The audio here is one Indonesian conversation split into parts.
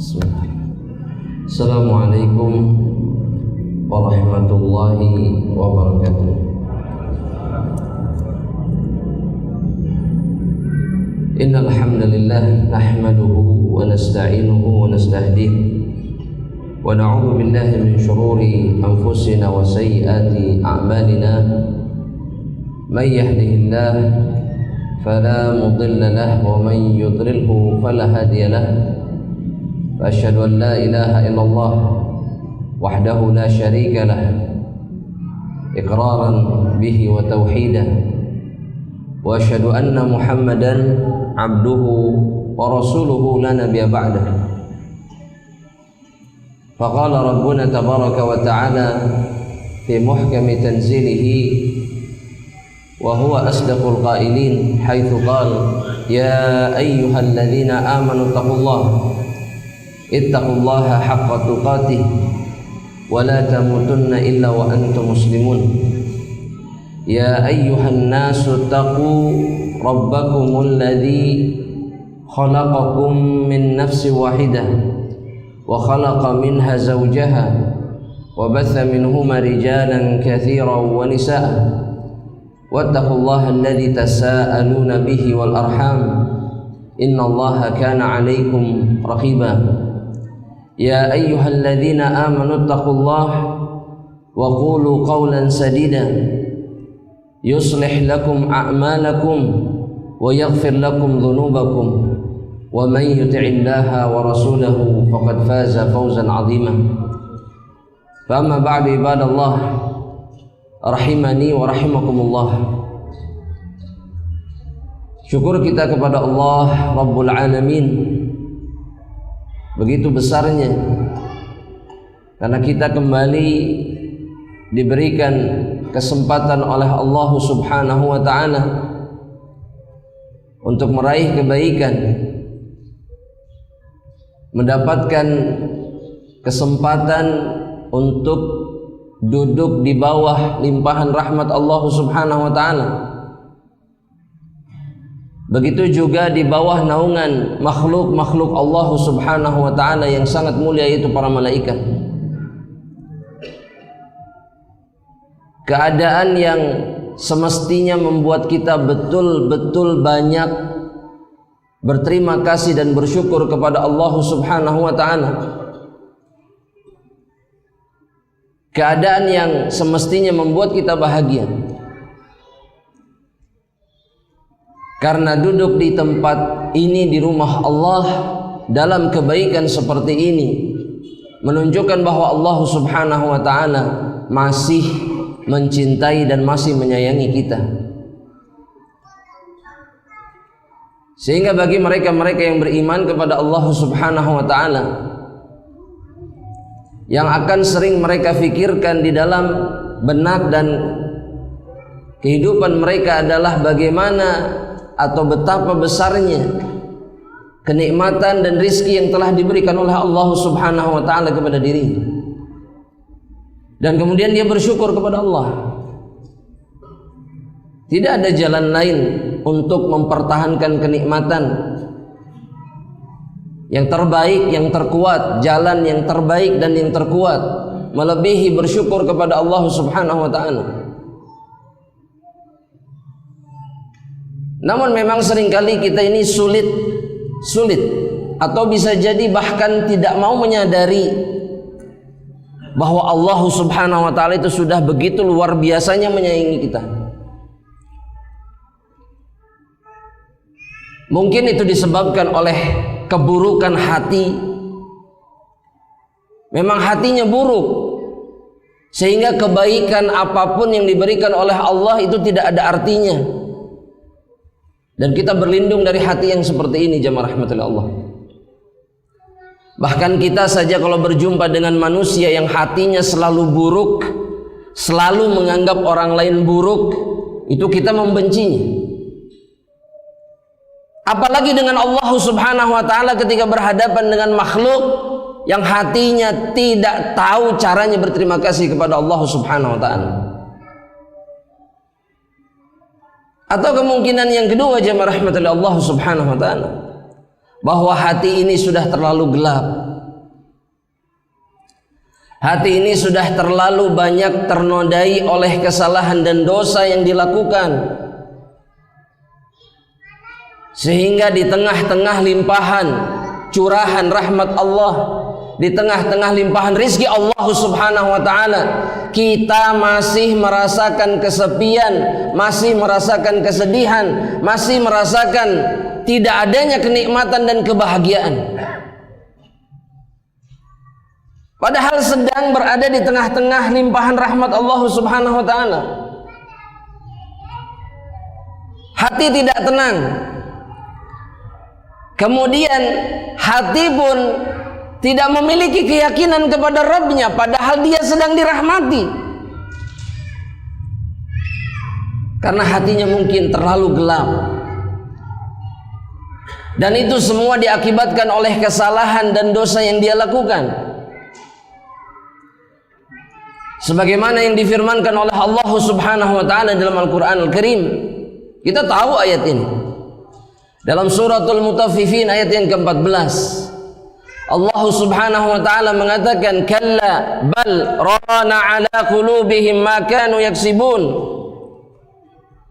Bismillah. Assalamualaikum warahmatullahi wabarakatuh. Innal hamdalillah nahmaduhu wa nasta'inuhu wa nastahdihi wa na'udzu billahi min shururi anfusina wa sayyiati a'malina. May yahdihillahu فلا مضل له ومن يضلله فلا هادي له وأشهد أن لا إله إلا الله وحده لا شريك له إقرارا به وتوحيدا وأشهد أن محمدا عبده ورسوله لا نبي بعده فقال ربنا تبارك وتعالى في محكم تنزيله وهو أصدق القائلين حيث قال يا أيها الذين آمنوا اتقوا الله حق تقاته ولا تموتن إلا وأنتم مسلمون يا أيها الناس اتقوا ربكم الذي خلقكم من نفس واحدة وخلق منها زوجها وبث منهما رجالا كثيرا ونساء واتقوا الله الذي تساءلون به والأرحام إن الله كان عليكم رقيبا يا أيها الذين آمنوا اتقوا الله وقولوا قولا سديدا يصلح لكم أعمالكم ويغفر لكم ذنوبكم ومن يطع الله ورسوله فقد فاز فوزا عظيما فأما بعد عباد الله rahimani wa rahimakumullah. Syukur kita kepada Allah Rabbul Alamin, begitu besarnya karena kita kembali diberikan kesempatan oleh Allah Subhanahu wa ta'ala untuk meraih kebaikan, mendapatkan kesempatan untuk duduk di bawah limpahan rahmat Allah Subhanahu wa ta'ala. Begitu juga di bawah naungan makhluk-makhluk Allah Subhanahu wa ta'ala yang sangat mulia, yaitu para malaikat. Keadaan yang semestinya membuat kita betul-betul banyak berterima kasih dan bersyukur kepada Allah Subhanahu wa ta'ala. Keadaan yang semestinya membuat kita bahagia, karena duduk di tempat ini, di rumah Allah, dalam kebaikan seperti ini menunjukkan bahwa Allah Subhanahu wa ta'ala masih mencintai dan masih menyayangi kita. Sehingga bagi mereka-mereka yang beriman kepada Allah Subhanahu wa ta'ala, yang akan sering mereka fikirkan di dalam benak dan kehidupan mereka adalah bagaimana atau betapa besarnya kenikmatan dan rizki yang telah diberikan oleh Allah Subhanahu wa ta'ala kepada dirinya, dan kemudian dia bersyukur kepada Allah. Tidak ada jalan lain untuk mempertahankan kenikmatan yang terbaik, yang terkuat, jalan yang terbaik dan yang terkuat melebihi bersyukur kepada Allah Subhanahu wa ta'ala. Namun memang seringkali kita ini sulit atau bisa jadi bahkan tidak mau menyadari bahwa Allah Subhanahu wa ta'ala itu sudah begitu luar biasanya menyayangi kita. Mungkin itu disebabkan oleh keburukan hati. Memang hatinya buruk, sehingga kebaikan apapun yang diberikan oleh Allah itu tidak ada artinya. Dan kita berlindung dari hati yang seperti ini, jamaah rahmatullah Allah. Bahkan kita saja kalau berjumpa dengan manusia yang hatinya selalu buruk, selalu menganggap orang lain buruk, itu kita membencinya. Apalagi dengan Allah Subhanahu wa ta'ala ketika berhadapan dengan makhluk yang hatinya tidak tahu caranya berterima kasih kepada Allah Subhanahu wa ta'ala. Atau kemungkinan yang kedua, jemaah rahmatullah Allah Subhanahu wa ta'ala, bahwa hati ini sudah terlalu gelap, Hati ini sudah terlalu banyak ternodai oleh kesalahan dan dosa yang dilakukan, sehingga di tengah-tengah limpahan curahan rahmat Allah, di tengah-tengah limpahan rizki Allah subhanahu wa ta'ala, kita masih merasakan kesepian, masih merasakan kesedihan, masih merasakan tidak adanya kenikmatan dan kebahagiaan, padahal sedang berada di tengah-tengah limpahan rahmat Allah subhanahu wa ta'ala. Hati tidak tenang, kemudian hati pun tidak memiliki keyakinan kepada Rabbnya, padahal dia sedang dirahmati, karena hatinya mungkin terlalu gelap. Dan itu semua diakibatkan oleh kesalahan dan dosa yang dia lakukan, sebagaimana yang difirmankan oleh Allah subhanahu wa ta'ala dalam Al-Quran Al-Karim. Kita tahu ayat ini dalam suratul Mutaffifin ayat yang ke-14. Allah subhanahu wa ta'ala mengatakan, kalla bal rana ala qulubihim ma kanu yaksibun.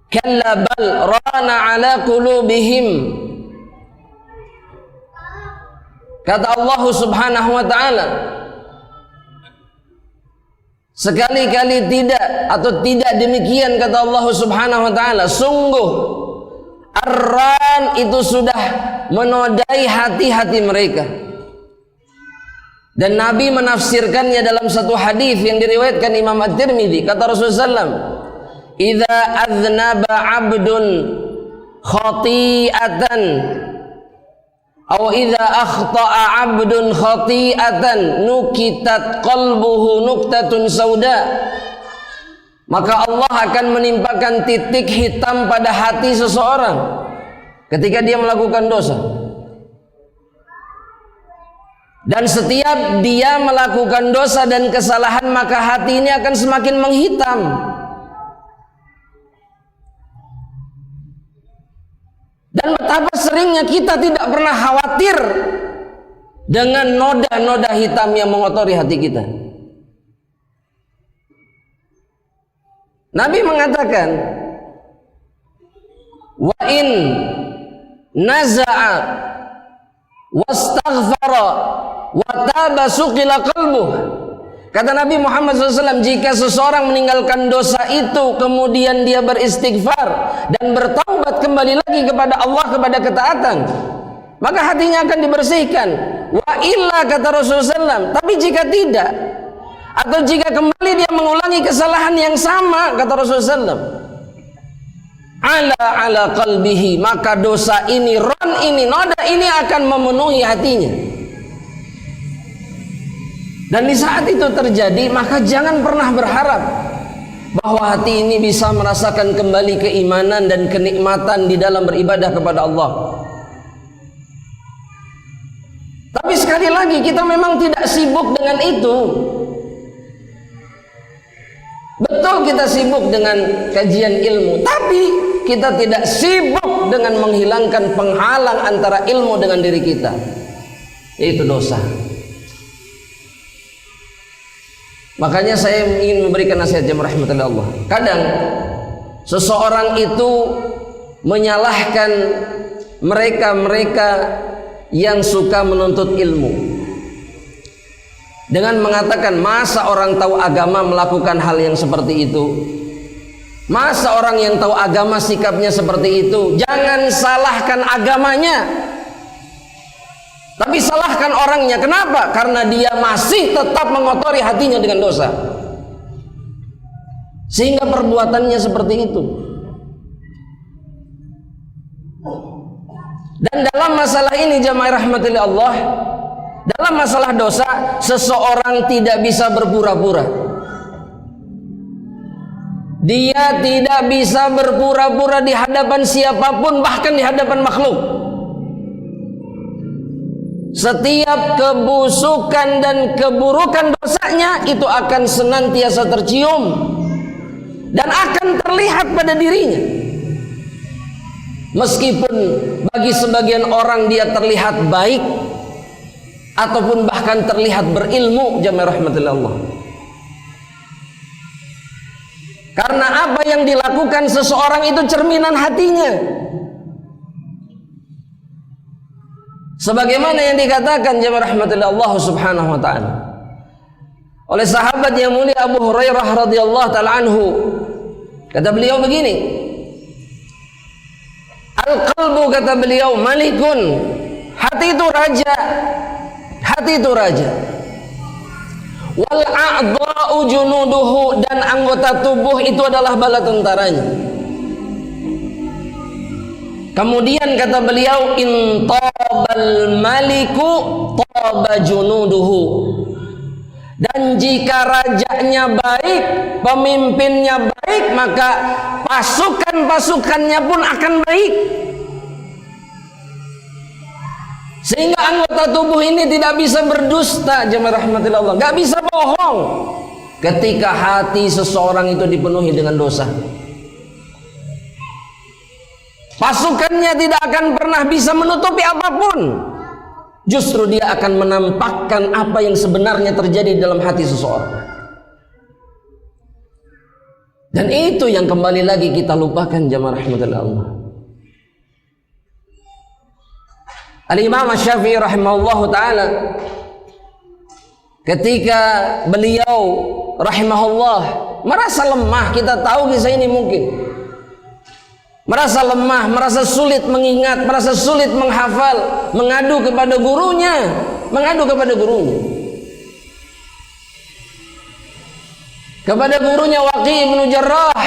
Kalla bal rana ala qulubihim. Kata Allah subhanahu wa ta'ala, sekali-kali tidak, atau tidak demikian kata Allah subhanahu wa ta'ala, sungguh ar-ran itu sudah menodai hati-hati mereka. Dan Nabi menafsirkannya dalam satu hadis yang diriwayatkan Imam At-Tirmidzi. Kata Rasulullah SAW, idza aznaba 'abdun khati'atan aw idza akhta'a 'abdun khati'atan nukitat qalbuhu nuktatun sauda. Maka Allah akan menimpakan titik hitam pada hati seseorang ketika dia melakukan dosa. Dan setiap dia melakukan dosa dan kesalahan, maka hati ini akan semakin menghitam. Dan betapa seringnya kita tidak pernah khawatir dengan noda-noda hitam yang mengotori hati kita. Nabi mengatakan, wa in naza'a wastaghfara wa taba suqila qalbuh. Kata Nabi Muhammad SAW, jika seseorang meninggalkan dosa itu kemudian dia beristighfar dan bertaubat kembali lagi kepada Allah, kepada ketaatan, maka hatinya akan dibersihkan. Wa illa, kata Rasulullah SAW, tapi jika tidak, atau jika kembali dia mengulangi kesalahan yang sama, kata Rasulullah SAW, ala qalbihi, maka dosa ini, ron ini, noda ini akan memenuhi hatinya. Dan di saat itu terjadi, maka jangan pernah berharap bahwa hati ini bisa merasakan kembali keimanan dan kenikmatan di dalam beribadah kepada Allah. Tapi sekali lagi, kita memang tidak sibuk dengan itu. Betul, kita sibuk dengan kajian ilmu, tapi kita tidak sibuk dengan menghilangkan penghalang antara ilmu dengan diri kita, yaitu dosa. Makanya saya ingin memberikan nasihat jemaah rahmatullahi Allah. Kadang seseorang itu menyalahkan mereka-mereka yang suka menuntut ilmu dengan mengatakan, masa orang tahu agama melakukan hal yang seperti itu? Masa orang yang tahu agama sikapnya seperti itu? Jangan salahkan agamanya, tapi salahkan orangnya. Kenapa? Karena dia masih tetap mengotori hatinya dengan dosa, sehingga perbuatannya seperti itu. Dan dalam masalah ini jamaah rahmatullahi Allah, dalam masalah dosa, seseorang tidak bisa berpura-pura. Dia tidak bisa berpura-pura di hadapan siapapun, bahkan di hadapan makhluk. Setiap kebusukan dan keburukan dosanya itu akan senantiasa tercium dan akan terlihat pada dirinya. Meskipun bagi sebagian orang dia terlihat baik, ataupun bahkan terlihat berilmu, jamaah rahmatillah Allah. Karena apa yang dilakukan seseorang itu cerminan hatinya. Sebagaimana yang dikatakan jamaah rahmatillah Allah subhanahu wa ta'ala oleh sahabat yang mulia Abu Hurairah radhiyallahu ta'ala anhu. Kata beliau begini, al-qalbu, kata beliau, malikun, hati itu raja, hati itu raja. Wal a'dha'u junuduhu, dan anggota tubuh itu adalah bala tentaranya. Kemudian kata beliau, in tabal maliku taba junuduhu, dan jika rajanya baik, pemimpinnya baik, maka pasukan-pasukannya pun akan baik. Sehingga anggota tubuh ini tidak bisa berdusta, jemaah rahmatillah Allah, nggak bisa bohong ketika hati seseorang itu dipenuhi dengan dosa. Pasukannya tidak akan pernah bisa menutupi apapun. Justru dia akan menampakkan apa yang sebenarnya terjadi dalam hati seseorang. Dan itu yang kembali lagi kita lupakan, jamaah rahmatillah Allah. Al-Imam Asy-Syafi'i rahimahullahu ta'ala, ketika beliau rahimahullah merasa lemah, kita tahu kisah ini mungkin, merasa lemah, merasa sulit mengingat, merasa sulit menghafal, mengadu kepada gurunya, kepada gurunya Waqi' bin Jarrah.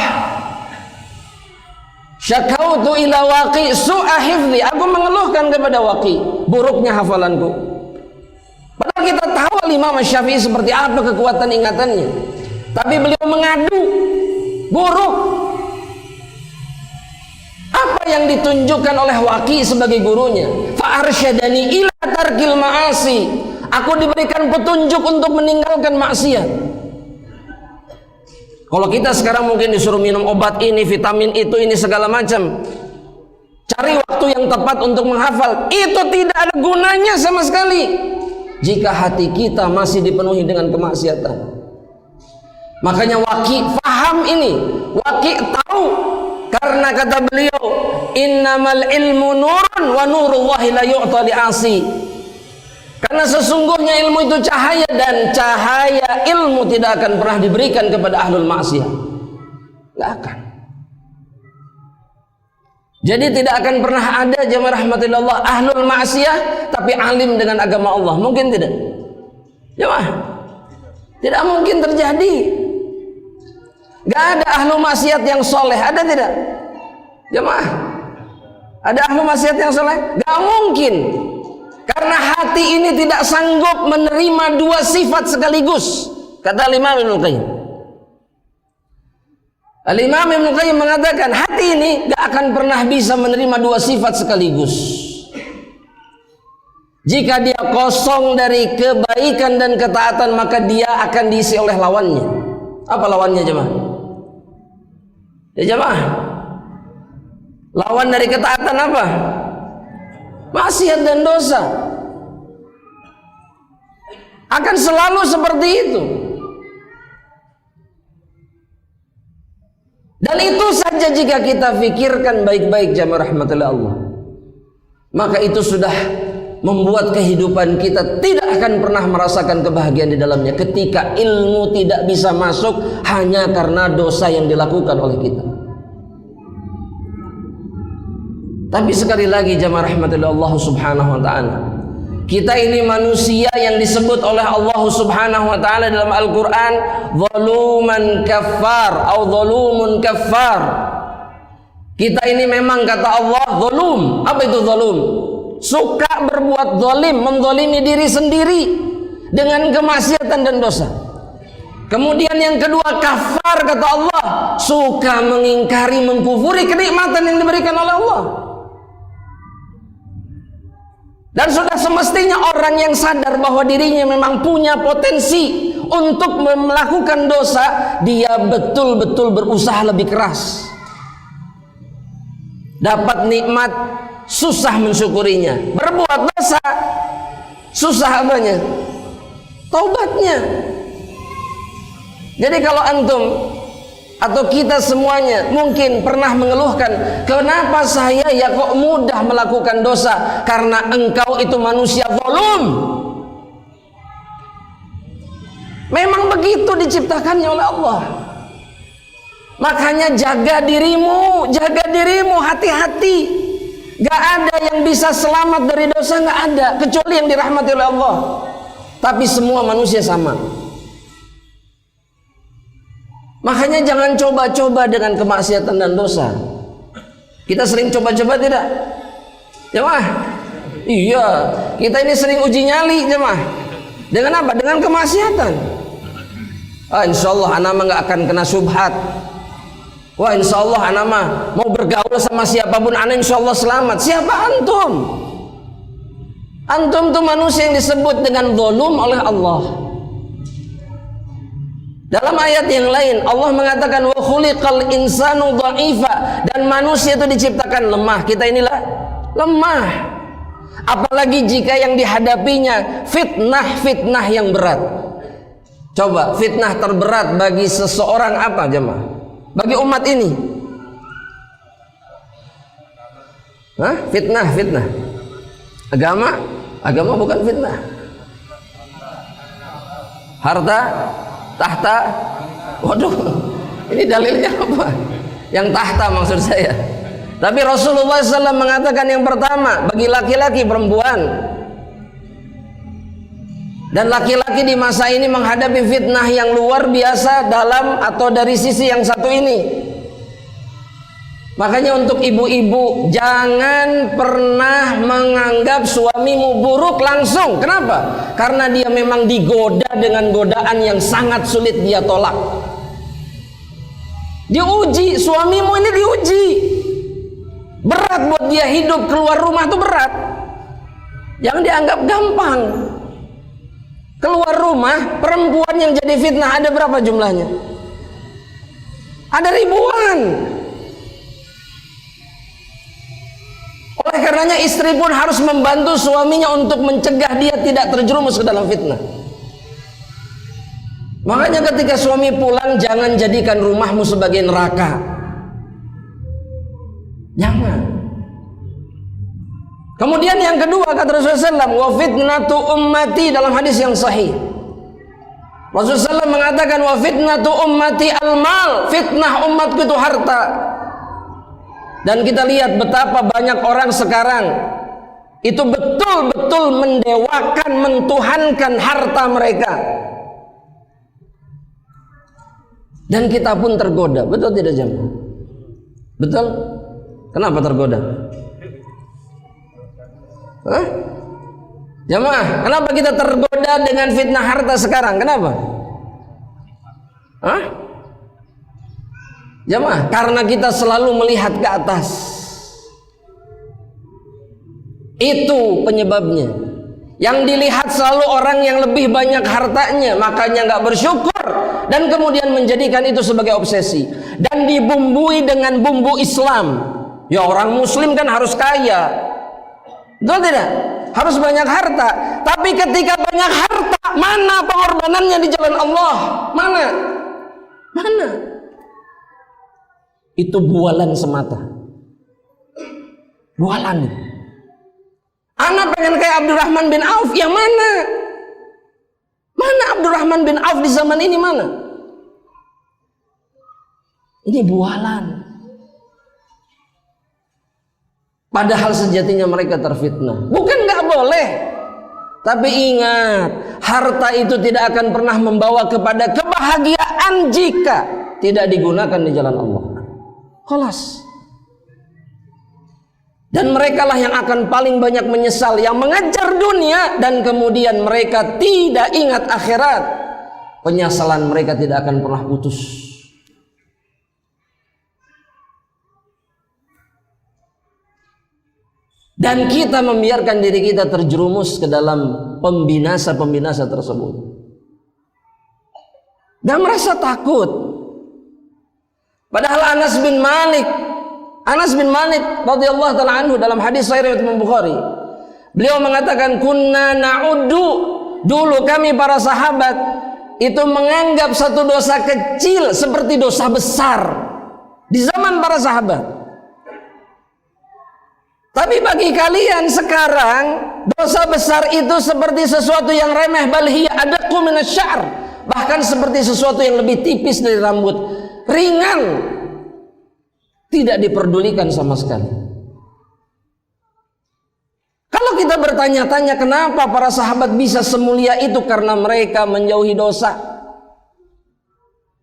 Syakautu ila Waqi' su'a hifzi, aku mengeluhkan kepada Waqi' buruknya hafalanku. Padahal kita tahu Imam Syafi'i seperti apa kekuatan ingatannya, tapi beliau mengadu buruk. Apa yang ditunjukkan oleh Waqi' sebagai gurunya? Fa'arsyadani ila tarkil ma'asi, aku diberikan petunjuk untuk meninggalkan maksiat. Kalau kita sekarang mungkin disuruh minum obat ini, vitamin itu, ini segala macam, cari waktu yang tepat untuk menghafal, itu tidak ada gunanya sama sekali jika hati kita masih dipenuhi dengan kemaksiatan. Makanya Waqi' paham ini, Waqi' tahu, karena kata beliau, innamal ilmu nurun wa nurullahi la yu'ta li'asi. Karena sesungguhnya ilmu itu cahaya, dan cahaya ilmu tidak akan pernah diberikan kepada ahlul maksiat. Tidak akan. Jadi tidak akan pernah ada, jamaah rahmatillah Allah, ahlul maksiat tapi alim dengan agama Allah. Mungkin tidak? Jamaah, tidak mungkin terjadi. Gak ada ahlu maksiat yang soleh, ada tidak? Jamaah, ada ahlu maksiat yang soleh? Gak mungkin. Karena hati ini tidak sanggup menerima dua sifat sekaligus. Kata Imam Ibnu Qayyim. Al-Imam Ibnu Qayyim mengatakan hati ini gak akan pernah bisa menerima dua sifat sekaligus. Jika dia kosong dari kebaikan dan ketaatan, maka dia akan diisi oleh lawannya. Apa lawannya, jemaah? Ya jemaah, lawan dari ketaatan apa? Maksiat dan dosa. Akan selalu seperti itu. Dan itu saja jika kita fikirkan baik-baik, jamaah rahmatullah Allah, maka itu sudah membuat kehidupan kita tidak akan pernah merasakan kebahagiaan di dalamnya, ketika ilmu tidak bisa masuk hanya karena dosa yang dilakukan oleh kita. Tapi sekali lagi, jamaah rahmatullah Allah subhanahu wa ta'ala, kita ini manusia yang disebut oleh Allah subhanahu wa ta'ala dalam Al-Quran zaluman kaffar atau zalumun kaffar. Kita ini memang, kata Allah, zalum. Apa itu zalum? Suka berbuat zalim, menzalimi diri sendiri dengan kemaksiatan dan dosa. Kemudian yang kedua, kafar, kata Allah, suka mengingkari, mengkufuri kenikmatan yang diberikan oleh Allah. Dan sudah semestinya orang yang sadar bahwa dirinya memang punya potensi untuk melakukan dosa, dia betul-betul berusaha lebih keras. Dapat nikmat, susah mensyukurinya. Berbuat dosa, Susah apanya? Taubatnya. Jadi kalau antum atau kita semuanya mungkin pernah mengeluhkan, kenapa saya ya kok mudah melakukan dosa? Karena engkau itu manusia zalim. Memang begitu diciptakannya oleh Allah. Makanya jaga dirimu, hati-hati. Gak ada yang bisa selamat dari dosa, gak ada, kecuali yang dirahmati oleh Allah. Tapi semua manusia sama. Makanya jangan coba-coba dengan kemaksiatan dan dosa. Kita sering coba-coba tidak? Jemaah? Iya, kita ini sering uji nyali jemaah. Dengan apa? Dengan kemaksiatan. Insya Allah anak mah gak akan kena syubhat. Wah, insya Allah anak mah mau bergaul sama siapapun anak insya Allah selamat. Siapa antum? Antum tuh manusia yang disebut dengan zalim oleh Allah. Dalam ayat yang lain Allah mengatakan wa khuliqal insanu dha'ifa, dan manusia itu diciptakan lemah. Kita inilah lemah. Apalagi jika yang dihadapinya fitnah yang berat. Coba fitnah terberat bagi seseorang apa jemaah? Bagi umat ini. Hah? Fitnah. Agama bukan fitnah. Harta, tahta. Waduh, ini dalilnya apa? Yang tahta maksud saya. Tapi Rasulullah SAW mengatakan yang pertama bagi laki-laki, perempuan. Dan laki-laki di masa ini menghadapi fitnah yang luar biasa dalam atau dari sisi yang satu ini. Makanya untuk ibu-ibu, jangan pernah menganggap suamimu buruk langsung. Kenapa? Karena dia memang digoda dengan godaan yang sangat sulit dia tolak. Diuji, suamimu ini diuji. Berat buat dia hidup keluar rumah itu berat. Jangan dianggap gampang. Keluar rumah, perempuan yang jadi fitnah ada berapa jumlahnya? Ada ribuan. Oleh karenanya istri pun harus membantu suaminya untuk mencegah dia tidak terjerumus ke dalam fitnah. Makanya ketika suami pulang, jangan jadikan rumahmu sebagai neraka. Jangan. Kemudian yang kedua kata Rasulullah SAW, wa fitnatu ummati, dalam hadis yang sahih Rasulullah SAW mengatakan wa fitnatu ummati al-mal, fitnah umatku itu harta. Dan kita lihat betapa banyak orang sekarang itu betul-betul mendewakan, mentuhankan harta mereka. Dan kita pun tergoda, betul tidak jemaah? Betul? Kenapa tergoda? Hah? Jemaah, kenapa kita tergoda dengan fitnah harta sekarang? Kenapa? Hah? Jemaah, karena kita selalu melihat ke atas. Itu penyebabnya. Yang dilihat selalu orang yang lebih banyak hartanya, makanya nggak bersyukur dan kemudian menjadikan itu sebagai obsesi dan dibumbui dengan bumbu Islam. Ya orang Muslim kan harus kaya. Betul tidak? Harus banyak harta. Tapi ketika banyak harta, mana pengorbanannya di jalan Allah? Mana? Itu bualan semata. Bualan. Anak pengen kayak Abdurrahman bin Auf, yang mana? Mana Abdurrahman bin Auf di zaman ini mana? Ini bualan. Padahal sejatinya mereka terfitnah. Bukan nggak boleh, tapi ingat, harta itu tidak akan pernah membawa kepada kebahagiaan jika tidak digunakan di jalan Allah. Khalas. Dan merekalah yang akan paling banyak menyesal, yang mengejar dunia dan kemudian mereka tidak ingat akhirat. Penyesalan mereka tidak akan pernah putus. Dan kita membiarkan diri kita terjerumus ke dalam pembinasa-pembinasa tersebut. Dan merasa takut. Padahal Anas bin Malik radhiyallahu ta'ala anhu dalam hadis sahih riwayat Imam Bukhari, Beliau mengatakan kunna na'uddu, dulu kami para sahabat itu menganggap satu dosa kecil seperti dosa besar di zaman para sahabat. Tapi bagi kalian sekarang dosa besar itu seperti sesuatu yang remeh, bal hiya adaqqu minasy-sya'r, bahkan seperti sesuatu yang lebih tipis dari rambut, ringan, tidak diperdulikan sama sekali. Kalau kita bertanya-tanya kenapa para sahabat bisa semulia itu, karena mereka menjauhi dosa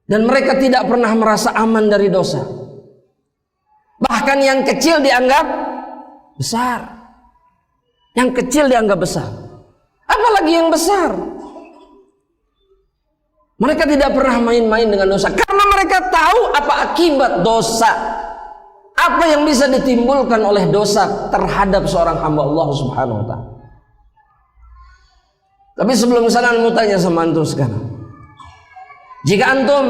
dan mereka tidak pernah merasa aman dari dosa. Bahkan yang kecil dianggap besar, yang kecil dianggap besar, apalagi yang besar. Mereka tidak pernah main-main dengan dosa karena mereka tahu apa akibat dosa, apa yang bisa ditimbulkan oleh dosa terhadap seorang hamba Allah Subhanahu wa ta'ala. Tapi sebelum sana, mau tanya sama antum sekarang. Jika antum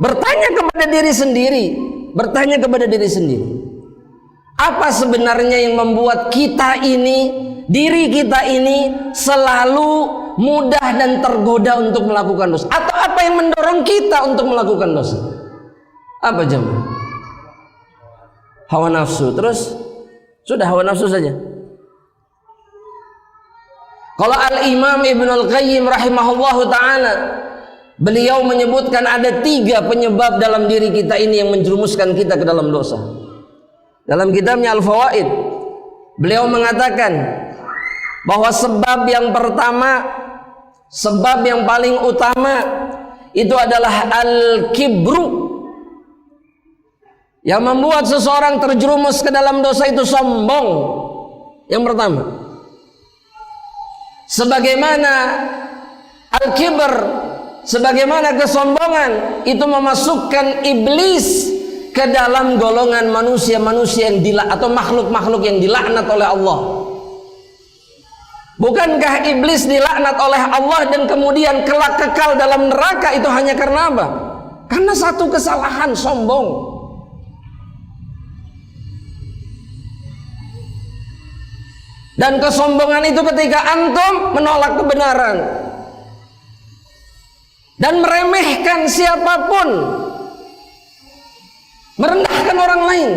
bertanya kepada diri sendiri, apa sebenarnya yang membuat kita ini, diri kita ini selalu mudah dan tergoda untuk melakukan dosa? Atau apa yang mendorong kita untuk melakukan dosa? Apa jemaah? Hawa nafsu. Terus sudah hawa nafsu saja. Kalau Al-Imam Ibnul Qayyim rahimahullahu ta'ala, beliau menyebutkan ada 3 penyebab dalam diri kita ini yang menjerumuskan kita ke dalam dosa. Dalam kitabnya Al-Fawaid, beliau mengatakan bahwa sebab yang pertama, sebab yang paling utama itu adalah al-kibru. Yang membuat seseorang terjerumus ke dalam dosa itu sombong. Yang pertama, sebagaimana al-kibr, sebagaimana kesombongan itu memasukkan iblis ke dalam golongan manusia-manusia yang atau makhluk-makhluk yang dilaknat oleh Allah. Bukankah iblis dilaknat oleh Allah dan kemudian kelak kekal dalam neraka itu hanya karena apa? Karena satu kesalahan, sombong. Dan kesombongan itu ketika antum menolak kebenaran dan meremehkan siapapun, merendahkan orang lain,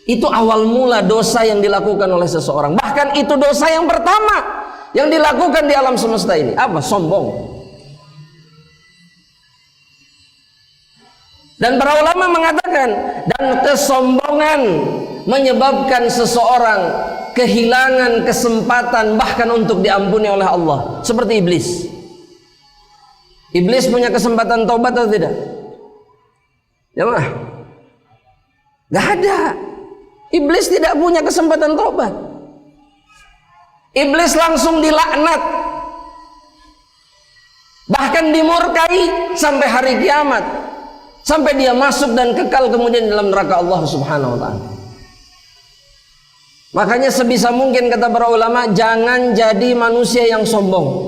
itu awal mula dosa yang dilakukan oleh seseorang. Bahkan itu dosa yang pertama yang dilakukan di alam semesta ini. Apa? Sombong. Dan para ulama mengatakan, dan kesombongan menyebabkan seseorang kehilangan kesempatan bahkan untuk diampuni oleh Allah, seperti iblis. Iblis punya kesempatan taubat atau tidak? Jemaah, gak ada. Iblis tidak punya kesempatan taubat. Iblis langsung dilaknat, bahkan dimurkai sampai hari kiamat, sampai dia masuk dan kekal kemudian dalam neraka Allah Subhanahu wa ta'ala. Makanya sebisa mungkin kata para ulama, jangan jadi manusia yang sombong.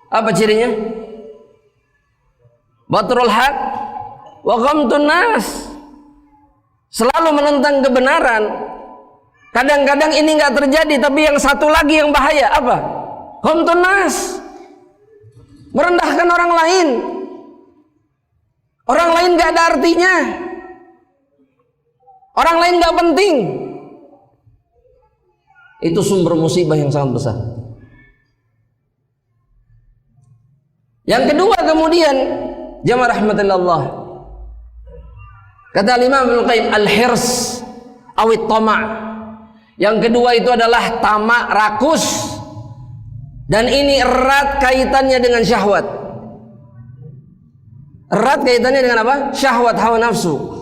Apa cirinya? Batrul haq wa ghamtun nas, selalu menentang kebenaran. Kadang-kadang ini nggak terjadi, tapi yang satu lagi yang bahaya apa? Ghamtun nas, merendahkan orang lain. Orang lain nggak ada artinya, orang lain nggak penting. Itu sumber musibah yang sangat besar. Yang kedua kemudian, jamaah rahmatillah, kata Imam Ibnu Qayyim, al-hirs awit tama'. Yang kedua itu adalah tamak, rakus. Dan ini erat kaitannya dengan syahwat. Erat kaitannya dengan apa? Syahwat, hawa nafsu.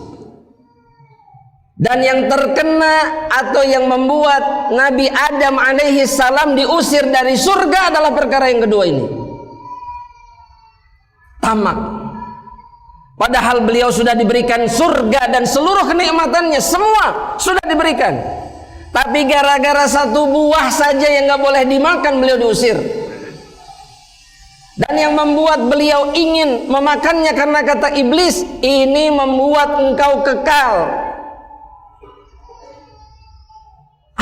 Dan yang terkena atau yang membuat Nabi Adam alaihi salam diusir dari surga adalah perkara yang kedua ini. Tamak. Padahal beliau sudah diberikan surga dan seluruh kenikmatannya semua sudah diberikan. Tapi gara-gara satu buah saja yang gak boleh dimakan, beliau diusir. Dan yang membuat beliau ingin memakannya karena kata iblis, ini membuat engkau kekal.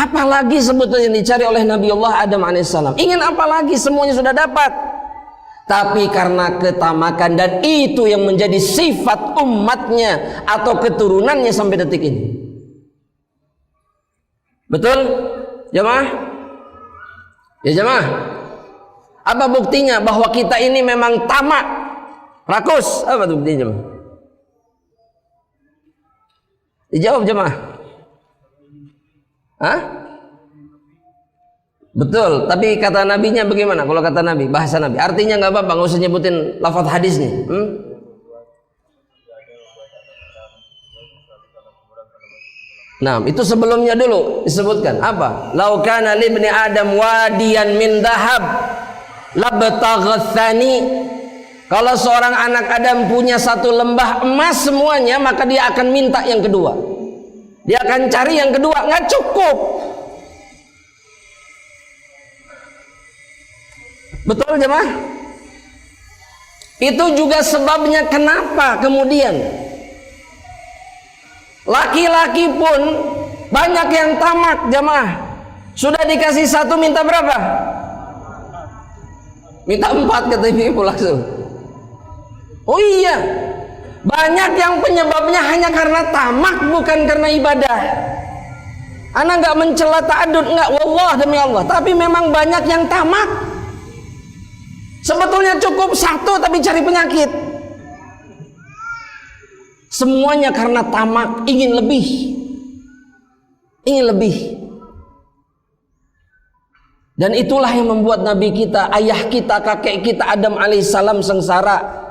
Apalagi sebetulnya dicari oleh Nabi Allah Adam alaihissalam? Ingin apa lagi? Semuanya sudah dapat. Tapi karena ketamakan, dan itu yang menjadi sifat umatnya atau keturunannya sampai detik ini. Betul? Jamaah? Ya jamaah. Apa buktinya bahwa kita ini memang tamak, rakus? Apa buktinya jamaah? Dijawab jemaah. Hah? Betul, tapi kata nabinya bagaimana? Kalau kata nabi, bahasa nabi, artinya nggak apa-apa, nggak usah nyebutin lafaz hadisnya. Nah, itu sebelumnya dulu disebutkan apa? Lau kana libni Adam wadiyan min dahab labtaghatsani. Kalau seorang anak Adam punya satu lembah emas semuanya, maka dia akan minta yang kedua. Dia akan cari yang kedua, nggak cukup. Betul jemaah? Itu juga sebabnya kenapa kemudian laki-laki pun banyak yang tamak jemaah. Sudah dikasih satu minta berapa? Minta 4 kata ibu langsung. Oh iya, banyak yang penyebabnya hanya karena tamak, bukan karena ibadah. Ana nggak mencela ta'adud, nggak, wallah demi Allah. Tapi memang banyak yang tamak. Sebetulnya cukup satu tapi cari penyakit. Semuanya karena tamak, ingin lebih, ingin lebih. Dan itulah yang membuat Nabi kita, ayah kita, kakek kita Adam alaihissalam sengsara.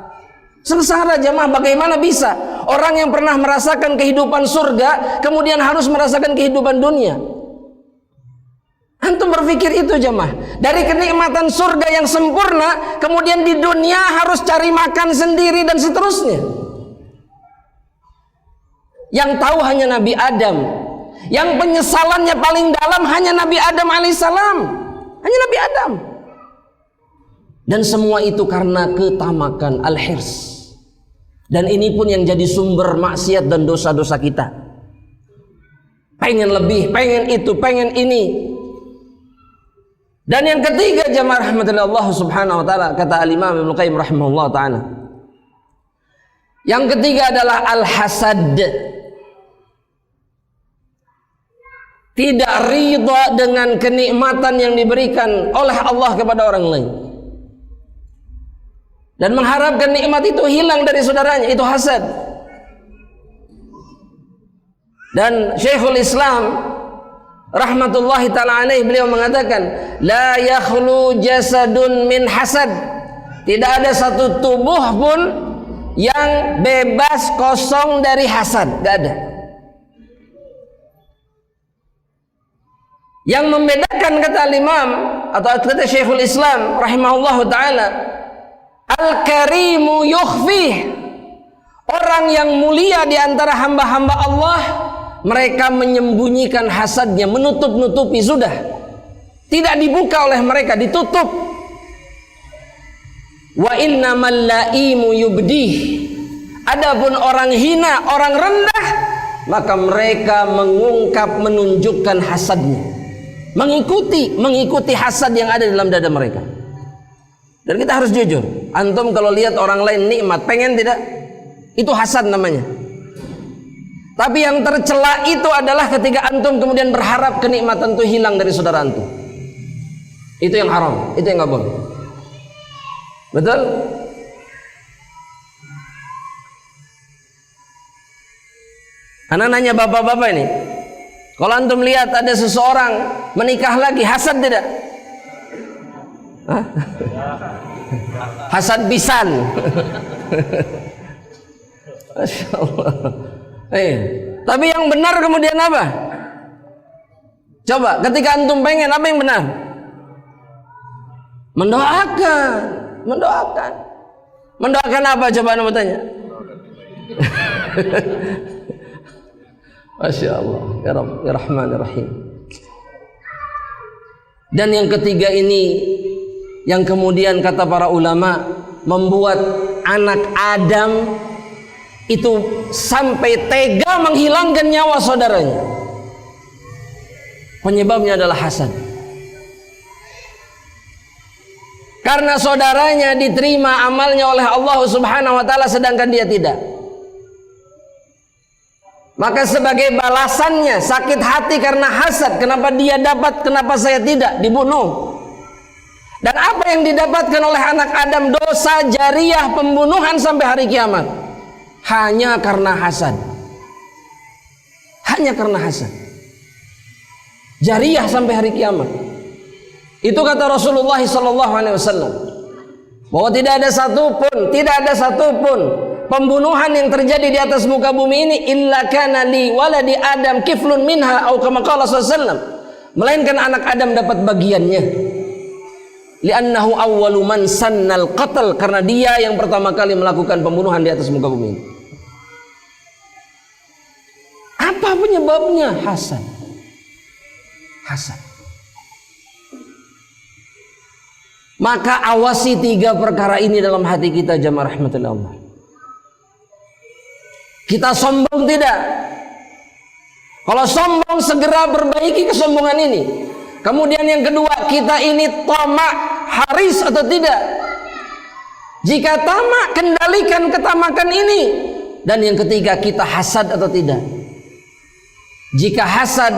Sengsara jemaah, bagaimana bisa orang yang pernah merasakan kehidupan surga kemudian harus merasakan kehidupan dunia? Antum berpikir itu jemaah, dari kenikmatan surga yang sempurna kemudian di dunia harus cari makan sendiri dan seterusnya. Yang tahu hanya Nabi Adam, yang penyesalannya paling dalam hanya Nabi Adam alaihissalam, hanya Nabi Adam. Dan semua itu karena ketamakan, al-hirs. Dan ini pun yang jadi sumber maksiat dan dosa-dosa kita. Pengen lebih, pengen itu, pengen ini. Dan yang ketiga jemaah rahmatullahi Allah subhanahu wa ta'ala, kata al-Imam Ibnu Qayyim rahimahullah ta'ala, yang ketiga adalah al-hasad. Tidak ridha dengan kenikmatan yang diberikan oleh Allah kepada orang lain, dan mengharapkan nikmat itu hilang dari saudaranya, itu hasad. Dan Syekhul Islam rahmatullahi ta'ala alaih, beliau mengatakan, la yakhlu jasadun min hasad. Tidak ada satu tubuh pun yang bebas kosong dari hasad, gak ada. Yang membedakan, kata al-Imam atau kata Syekhul Islam rahimahullahu ta'ala, al-karimu yukhfih. Orang yang mulia di antara hamba-hamba Allah, mereka menyembunyikan hasadnya, menutup-nutupi, sudah tidak dibuka oleh mereka, ditutup. Wa innamal laimu yubdih. Adapun orang hina, orang rendah, maka mereka mengungkap, menunjukkan hasadnya, mengikuti hasad yang ada dalam dada mereka. Dan kita harus jujur, antum kalau lihat orang lain nikmat, pengen tidak? Itu hasad namanya. Tapi yang tercela itu adalah ketika antum kemudian berharap kenikmatan itu hilang dari saudara antum. Itu yang haram, itu yang nggak boleh. Betul? Anak nanya bapak-bapak ini, kalau antum lihat ada seseorang menikah lagi, hasad tidak? Hah? Hasad pisan. Masya Allah. Tapi yang benar kemudian apa? Coba ketika antum pengen, apa yang benar? Mendoakan. Mendoakan apa? Coba antum tanya. Masya Allah. Ya Rabb, ya Rahman, ya Rahim. Dan yang ketiga ini, yang kemudian kata para ulama membuat anak Adam itu sampai tega menghilangkan nyawa saudaranya. Penyebabnya adalah hasad. Karena saudaranya diterima amalnya oleh Allah Subhanahu wa taala sedangkan dia tidak. Maka sebagai balasannya sakit hati karena hasad, kenapa dia dapat, kenapa saya tidak, dibunuh. Dan apa yang didapatkan oleh anak Adam? Dosa jariah pembunuhan sampai hari kiamat. Hanya karena hasad. Hanya karena hasad. Jariah sampai hari kiamat. Itu kata Rasulullah SAW, bahwa tidak ada satupun pembunuhan yang terjadi di atas muka bumi ini illa kana li waladi Adam kiflun minha atau kama qala sallallahu, melainkan anak Adam dapat bagiannya. Li'annahu awwalu man sannal qatl, karena dia yang pertama kali melakukan pembunuhan di atas muka bumi ini. Apa penyebabnya? Hasad. Hasad. Maka awasi 3 perkara ini dalam hati kita, jamaah rahmatullah Allah. Kita sombong tidak? Kalau sombong segera perbaiki kesombongan ini. Kemudian yang kedua, kita ini tamak, haris atau tidak? Jika tamak, kendalikan ketamakan ini. Dan yang ketiga, kita hasad atau tidak? Jika hasad,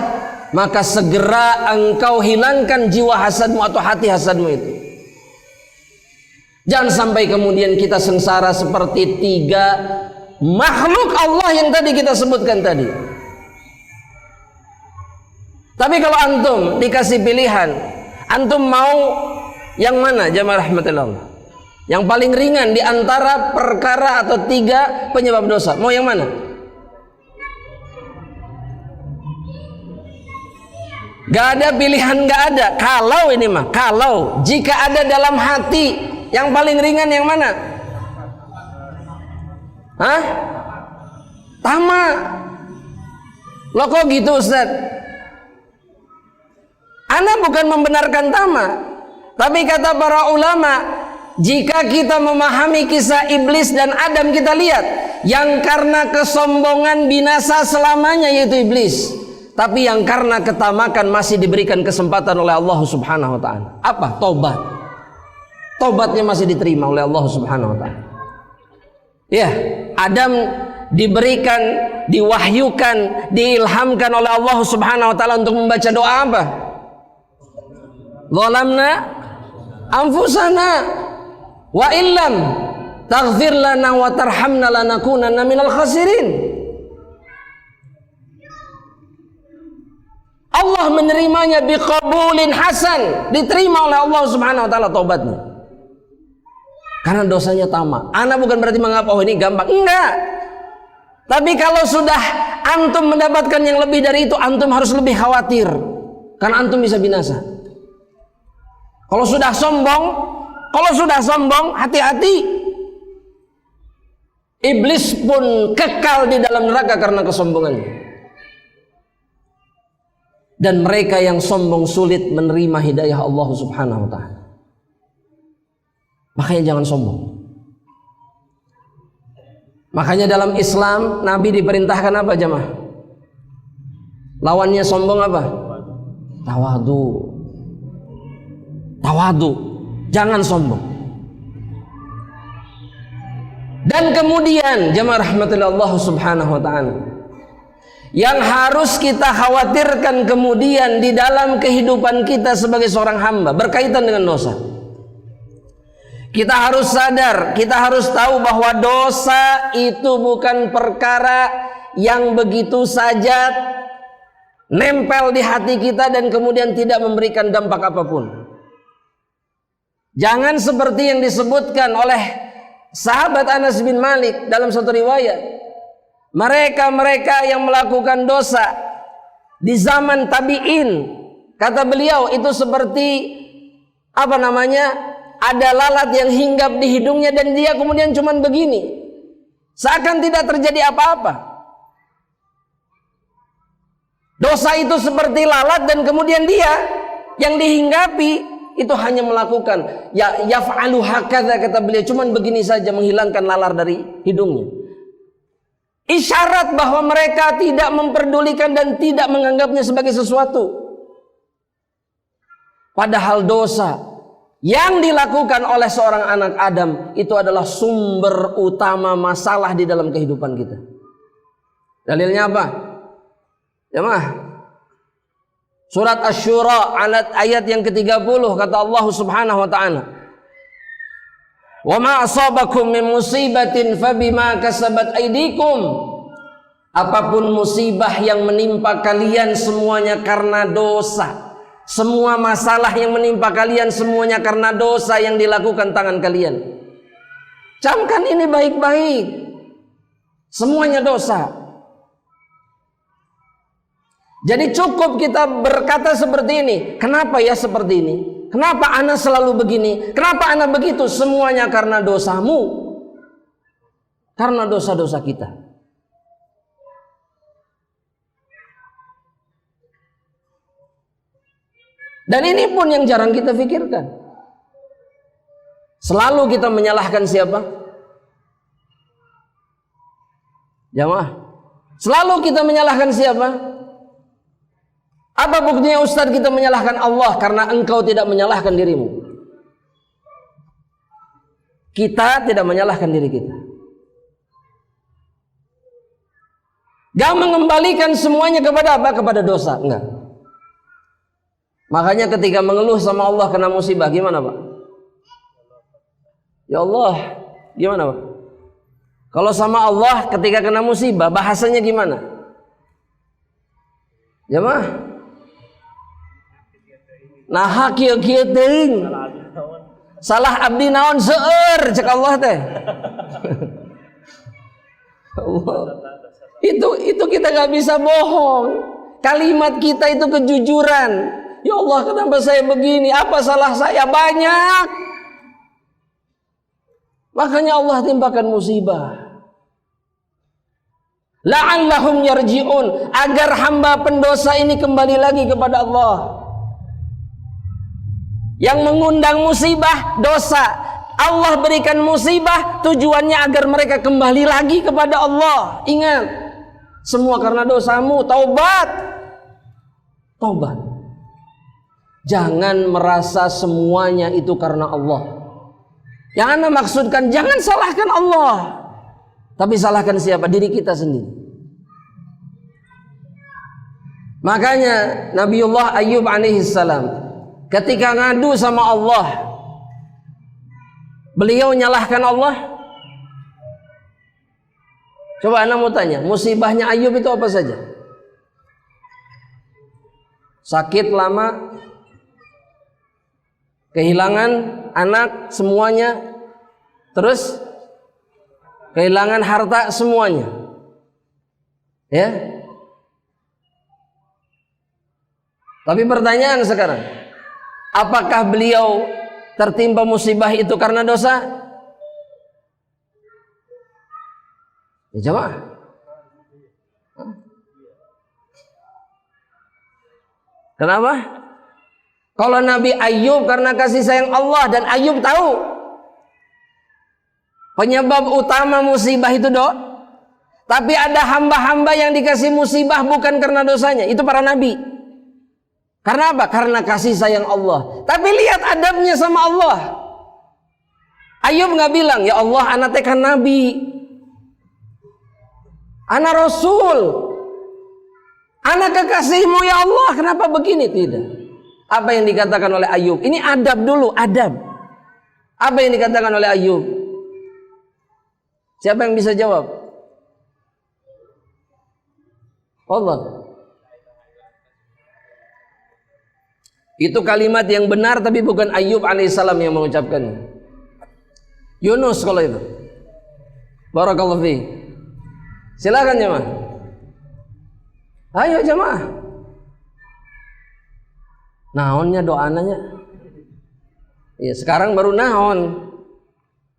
maka segera engkau hilangkan jiwa hasadmu atau hati hasadmu itu. Jangan sampai kemudian kita sengsara seperti 3 makhluk Allah yang tadi kita sebutkan tadi. Tapi kalau antum dikasih pilihan, antum mau yang mana, jamaah rahmatullah? Yang paling ringan di antara perkara atau 3 penyebab dosa, mau yang mana? Gak ada pilihan, gak ada. Kalau ini mah, kalau jika ada dalam hati, yang paling ringan yang mana? Hah? Tamak. Loh kok gitu Ustaz? Ana bukan membenarkan tamak, tapi kata para ulama, jika kita memahami kisah iblis dan Adam, kita lihat yang karena kesombongan binasa selamanya yaitu iblis, tapi yang karena ketamakan masih diberikan kesempatan oleh Allah Subhanahu wa taala. Apa? Tobat. Tobatnya masih diterima oleh Allah Subhanahu wa taala. Ya, Adam diberikan, diwahyukan, diilhamkan oleh Allah Subhanahu wa taala untuk membaca doa apa? Zalamna anfusana wa illam taghfir lana wa tarhamna lanakunanna minal khasirin. Allah menerimanya biqabulin hasan, diterima oleh Allah Subhanahu wa taala taubatnya. Karena dosanya tamak. Ana bukan berarti menganggap oh ini gampang, enggak. Tapi kalau sudah antum mendapatkan yang lebih dari itu, antum harus lebih khawatir, karena antum bisa binasa. Kalau sudah sombong, hati-hati. Iblis pun kekal di dalam neraka karena kesombongannya. Dan mereka yang sombong sulit menerima hidayah Allah Subhanahu wa taala. Makanya jangan sombong. Makanya dalam Islam Nabi diperintahkan apa jamaah? Lawannya sombong apa? Tawadu. Tawadu. Jangan sombong. Dan kemudian jamaah rahmatullah Allah Subhanahu wa taala, yang harus kita khawatirkan kemudian di dalam kehidupan kita sebagai seorang hamba berkaitan dengan dosa. Kita harus sadar, kita harus tahu bahwa dosa itu bukan perkara yang begitu saja nempel di hati kita dan kemudian tidak memberikan dampak apapun. Jangan seperti yang disebutkan oleh sahabat Anas bin Malik dalam satu riwayat. Mereka yang melakukan dosa di zaman tabi'in, kata beliau itu seperti ada lalat yang hinggap di hidungnya dan dia kemudian cuman begini, seakan tidak terjadi apa-apa. Dosa itu seperti lalat dan kemudian dia yang dihinggapi itu hanya melakukan yaf'alu hakadha, kata beliau, cuman begini saja, menghilangkan lalar dari hidungnya. Isyarat bahwa mereka tidak memperdulikan dan tidak menganggapnya sebagai sesuatu. Padahal dosa yang dilakukan oleh seorang anak Adam itu adalah sumber utama masalah di dalam kehidupan kita. Dalilnya apa? Jemaah, surat Asy-Syura ayat yang ke-30 kata Allah Subhanahu wa taala, "Wa ma asabakum min musibatin fabima kasabat aydikum." Apapun musibah yang menimpa kalian semuanya karena dosa. Semua masalah yang menimpa kalian semuanya karena dosa yang dilakukan tangan kalian. Camkan ini baik-baik. Semuanya dosa. Jadi cukup kita berkata seperti ini. Kenapa ya seperti ini? Kenapa ana selalu begini? Kenapa ana begitu? Semuanya karena dosamu. Karena dosa-dosa kita. Dan ini pun yang jarang kita pikirkan. Selalu kita menyalahkan siapa? Jamaah. Selalu kita menyalahkan siapa? Apa buktinya Ustadz kita menyalahkan Allah? Karena engkau tidak menyalahkan dirimu. Kita tidak menyalahkan diri kita. Gak mengembalikan semuanya kepada apa? Kepada dosa. Enggak. Makanya ketika mengeluh sama Allah kena musibah, gimana Pak? Ya Allah, gimana Pak? Kalau sama Allah ketika kena musibah, bahasanya gimana? Ya mah? Nah kieu teuing. Salah abdi naon seueur cek Allah teh. Allah. Itu kita gak bisa bohong. Kalimat kita itu kejujuran. Ya Allah, kenapa saya begini? Apa salah saya? Banyak. Makanya Allah timpakan musibah. La'allahum yarji'un, agar hamba pendosa ini kembali lagi kepada Allah. Yang mengundang musibah dosa, Allah berikan musibah tujuannya agar mereka kembali lagi kepada Allah. Ingat, semua karena dosamu. Taubat. Taubat. Jangan merasa semuanya itu karena Allah. Yang Anda maksudkan, jangan salahkan Allah, tapi salahkan siapa? Diri kita sendiri. Makanya Nabiullah Ayyub alaihissalam ketika ngadu sama Allah, beliau nyalahkan Allah. Coba Anda mau tanya, musibahnya Ayyub itu apa saja? Sakit lama, kehilangan anak semuanya, terus kehilangan harta semuanya, ya. Tapi pertanyaan sekarang, apakah beliau tertimpa musibah itu karena dosa? Ya jawab. Kenapa? Kalau Nabi Ayyub karena kasih sayang Allah, dan Ayyub tahu penyebab utama musibah itu tapi ada hamba-hamba yang dikasih musibah bukan karena dosanya, itu para nabi. Karena apa? Karena kasih sayang Allah. Tapi lihat adabnya sama Allah. Ayyub nggak bilang, ya Allah, anak teh kan nabi, anak rasul, anak kekasihmu ya Allah, kenapa begini? Tidak. Apa yang dikatakan oleh Ayyub? Ini adab dulu, adab. Apa yang dikatakan oleh Ayyub? Siapa yang bisa jawab? Allah. Itu kalimat yang benar, tapi bukan Ayyub alaihissalam yang mengucapkannya. Yunus kalau itu. Barakallahu fi. Silakan jemaah. Ayo jemaah. Naonnya doananya? Ya, sekarang baru naon.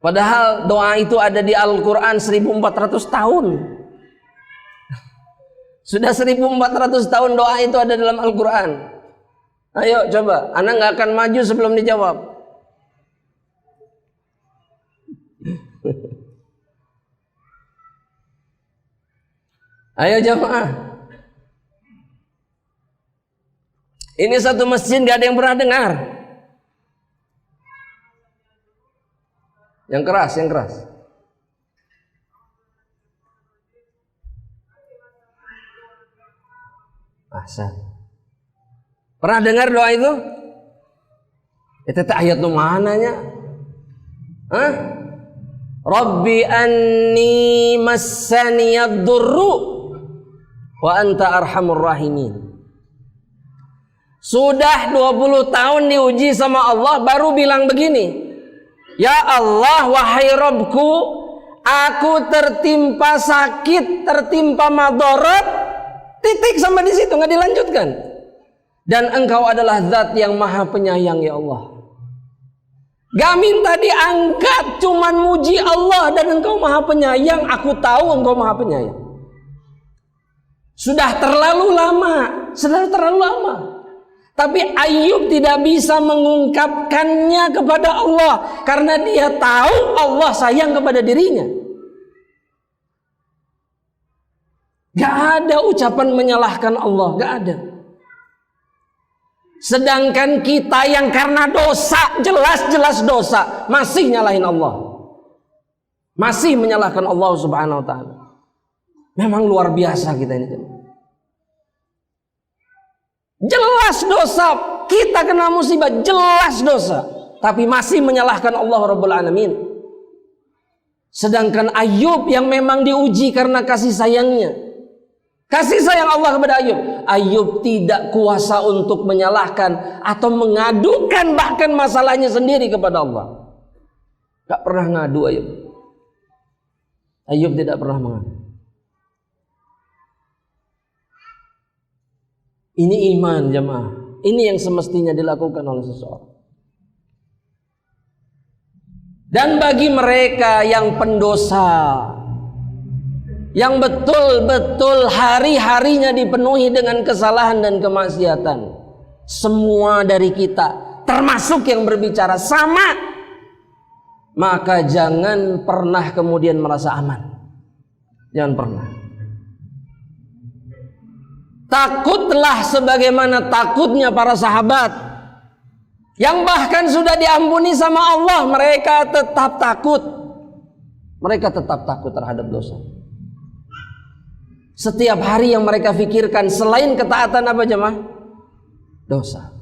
Padahal doa itu ada di Al-Quran 1400 tahun. Sudah 1400 tahun doa itu ada dalam Al-Quran. Ayo coba, anak nggak akan maju sebelum dijawab. Ayo jemaah. Ini satu masjid gak ada yang pernah dengar. Yang keras, yang keras. Ahsan. Pernah dengar doa itu? Itu ayat nu mananya? Hah? Rabbi anni massaniyad durru wa anta arhamur rahimin. Sudah 20 tahun diuji sama Allah baru bilang begini. Ya Allah, wahai Rabbku, aku tertimpa sakit, tertimpa madarat. Titik sampai di situ, nggak dilanjutkan. Dan Engkau adalah Zat yang Maha Penyayang, ya Allah. Gak minta diangkat, cuman muji Allah dan Engkau Maha Penyayang. Aku tahu Engkau Maha Penyayang. Sudah terlalu lama, Tapi Ayub tidak bisa mengungkapkannya kepada Allah karena dia tahu Allah sayang kepada dirinya. Gak ada ucapan menyalahkan Allah, gak ada. Sedangkan kita yang karena dosa, jelas-jelas dosa, masih nyalahin Allah, masih menyalahkan Allah Subhanahu wa ta'ala. Memang luar biasa kita ini. Jelas dosa, kita kena musibah, jelas dosa, tapi masih menyalahkan Allah Rabbul Alamin. Sedangkan Ayub yang memang diuji karena kasih sayangnya, kasih sayang Allah kepada Ayub. Ayub tidak kuasa untuk menyalahkan atau mengadukan bahkan masalahnya sendiri kepada Allah. Gak pernah ngadu Ayub. Ayub tidak pernah mengadu. Ini iman jemaah. Ini yang semestinya dilakukan oleh seseorang. Dan bagi mereka yang pendosa, yang betul-betul hari-harinya dipenuhi dengan kesalahan dan kemaksiatan, semua dari kita, termasuk yang berbicara sama, maka jangan pernah kemudian merasa aman. Jangan pernah. Takutlah sebagaimana takutnya para sahabat yang bahkan sudah diampuni sama Allah, mereka tetap takut. Mereka tetap takut terhadap dosa. Setiap hari yang mereka pikirkan selain ketaatan apa jemaah? Dosa.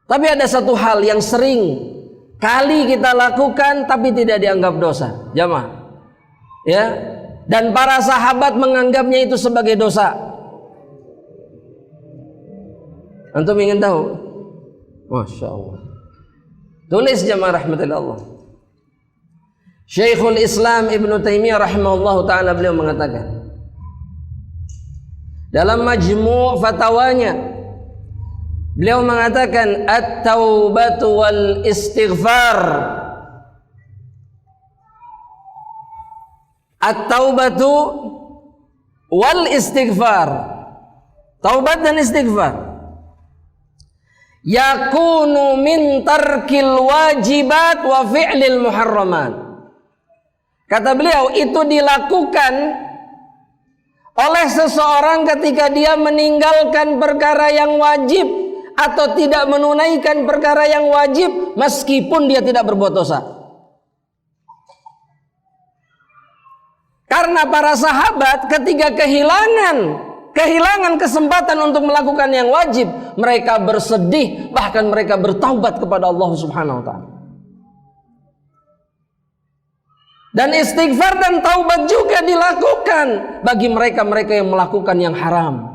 Tapi ada satu hal yang sering kali kita lakukan tapi tidak dianggap dosa, jemaah. Ya. Dan para sahabat menganggapnya itu sebagai dosa. Antum ingin tahu? Masya Allah. Tulis jemaah rahmatillah Allah. Syekhul Islam Ibnu Taimiyah rahimahullah ta'ala, beliau mengatakan dalam majmu' fatwanya, beliau mengatakan at-taubatu wal istighfar, at-taubatu wal istighfar, taubat dan istighfar, yakunu min tarkil wajibat wa fi'lil muharramat. Kata beliau, itu dilakukan oleh seseorang ketika dia meninggalkan perkara yang wajib atau tidak menunaikan perkara yang wajib meskipun dia tidak berbuat dosa. Karena para sahabat ketika kehilangan kesempatan untuk melakukan yang wajib, mereka bersedih, bahkan mereka bertaubat kepada Allah Subhanahu wa ta'ala. Dan istighfar dan taubat juga dilakukan bagi mereka-mereka yang melakukan yang haram.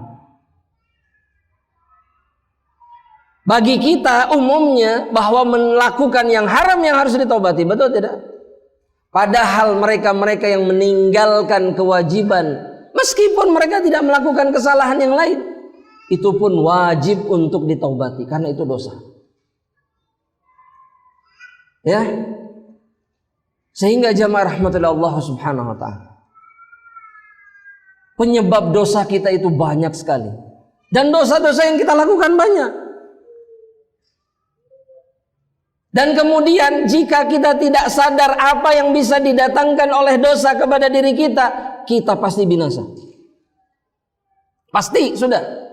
Bagi kita umumnya bahwa melakukan yang haram yang harus ditaubati, betul tidak? Padahal mereka-mereka yang meninggalkan kewajiban, meskipun mereka tidak melakukan kesalahan yang lain, itu pun wajib untuk ditaubati karena itu dosa. Ya. Sehingga jamaah rahmatullah Allah Subhanahu wa ta'ala, penyebab dosa kita itu banyak sekali. Dan dosa-dosa yang kita lakukan banyak. Dan kemudian jika kita tidak sadar apa yang bisa didatangkan oleh dosa kepada diri kita, kita pasti binasa. Pasti, sudah.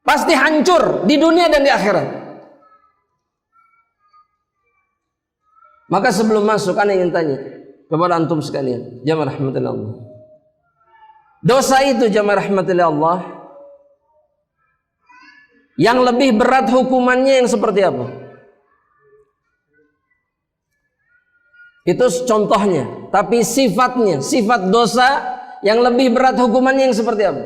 pasti hancur di dunia dan di akhirat. Maka sebelum masuk, ana ingin tanya kepada antum sekalian, jamaah rahmatillah Allah. Dosa itu jamaah rahmatillah Allah, yang lebih berat hukumannya yang seperti apa? Itu contohnya, tapi sifatnya, sifat dosa yang lebih berat hukumannya yang seperti apa?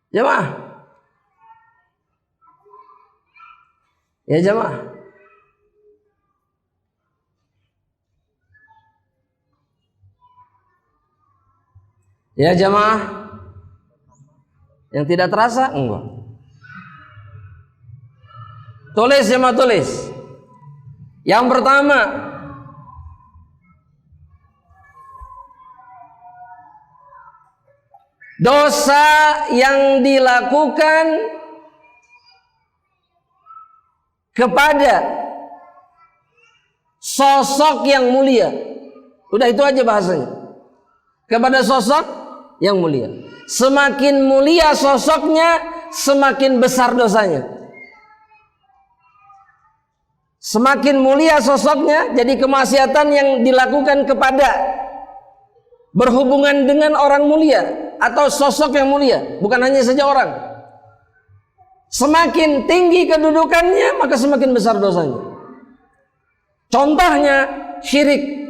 Jamaah. Ya jamaah. Ya jamaah. Yang tidak terasa? Enggak. Tulis jamaah, tulis. Yang pertama, dosa yang dilakukan kepada sosok yang mulia. Udah itu aja bahasanya. Kepada sosok yang mulia. Semakin mulia sosoknya, semakin besar dosanya. Semakin mulia sosoknya, jadi kemaksiatan yang dilakukan kepada berhubungan dengan orang mulia atau sosok yang mulia, bukan hanya saja orang. Semakin tinggi kedudukannya, maka semakin besar dosanya. Contohnya syirik.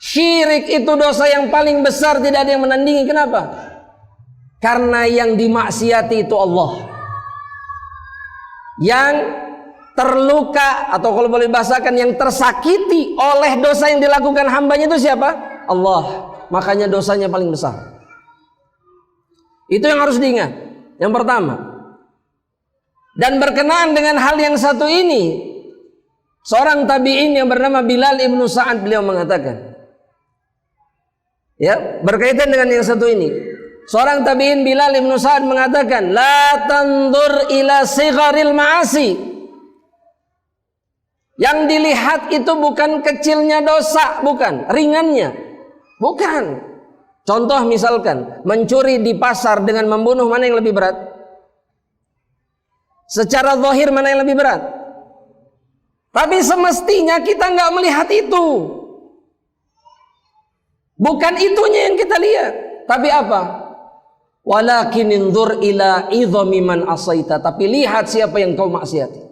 Syirik itu dosa yang paling besar, tidak ada yang menandingi. Kenapa? Karena yang dimaksiati itu Allah. Yang terluka, atau kalau boleh bahasakan yang tersakiti oleh dosa yang dilakukan hambanya itu siapa? Allah. Makanya dosanya paling besar. Itu yang harus diingat. Yang pertama. Dan berkenaan dengan hal yang satu ini, seorang tabi'in yang bernama Bilal ibnu Sa'ad, beliau mengatakan, ya, berkaitan dengan yang satu ini, seorang tabi'in Bilal ibnu Sa'ad mengatakan, la tandur ila sigharil ma'asi. Yang dilihat itu bukan kecilnya dosa, bukan ringannya, bukan. Contoh misalkan mencuri di pasar dengan membunuh, mana yang lebih berat? Secara zahir mana yang lebih berat? Tapi semestinya kita nggak melihat itu. Bukan itunya yang kita lihat. Tapi apa? Walakin inzur ila idhami man asaita. Tapi lihat siapa yang kau maksiati.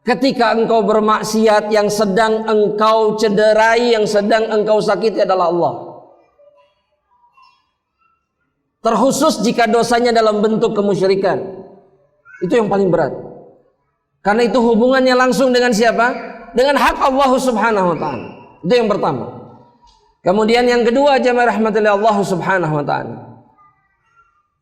Ketika engkau bermaksiat, yang sedang engkau cederai, yang sedang engkau sakiti adalah Allah. Terkhusus jika dosanya dalam bentuk kemusyrikan. Itu yang paling berat. Karena itu hubungannya langsung dengan siapa? Dengan hak Allah subhanahu wa ta'ala. Itu yang pertama. Kemudian yang kedua, jamaah rahmatullahi Allah subhanahu wa ta'ala.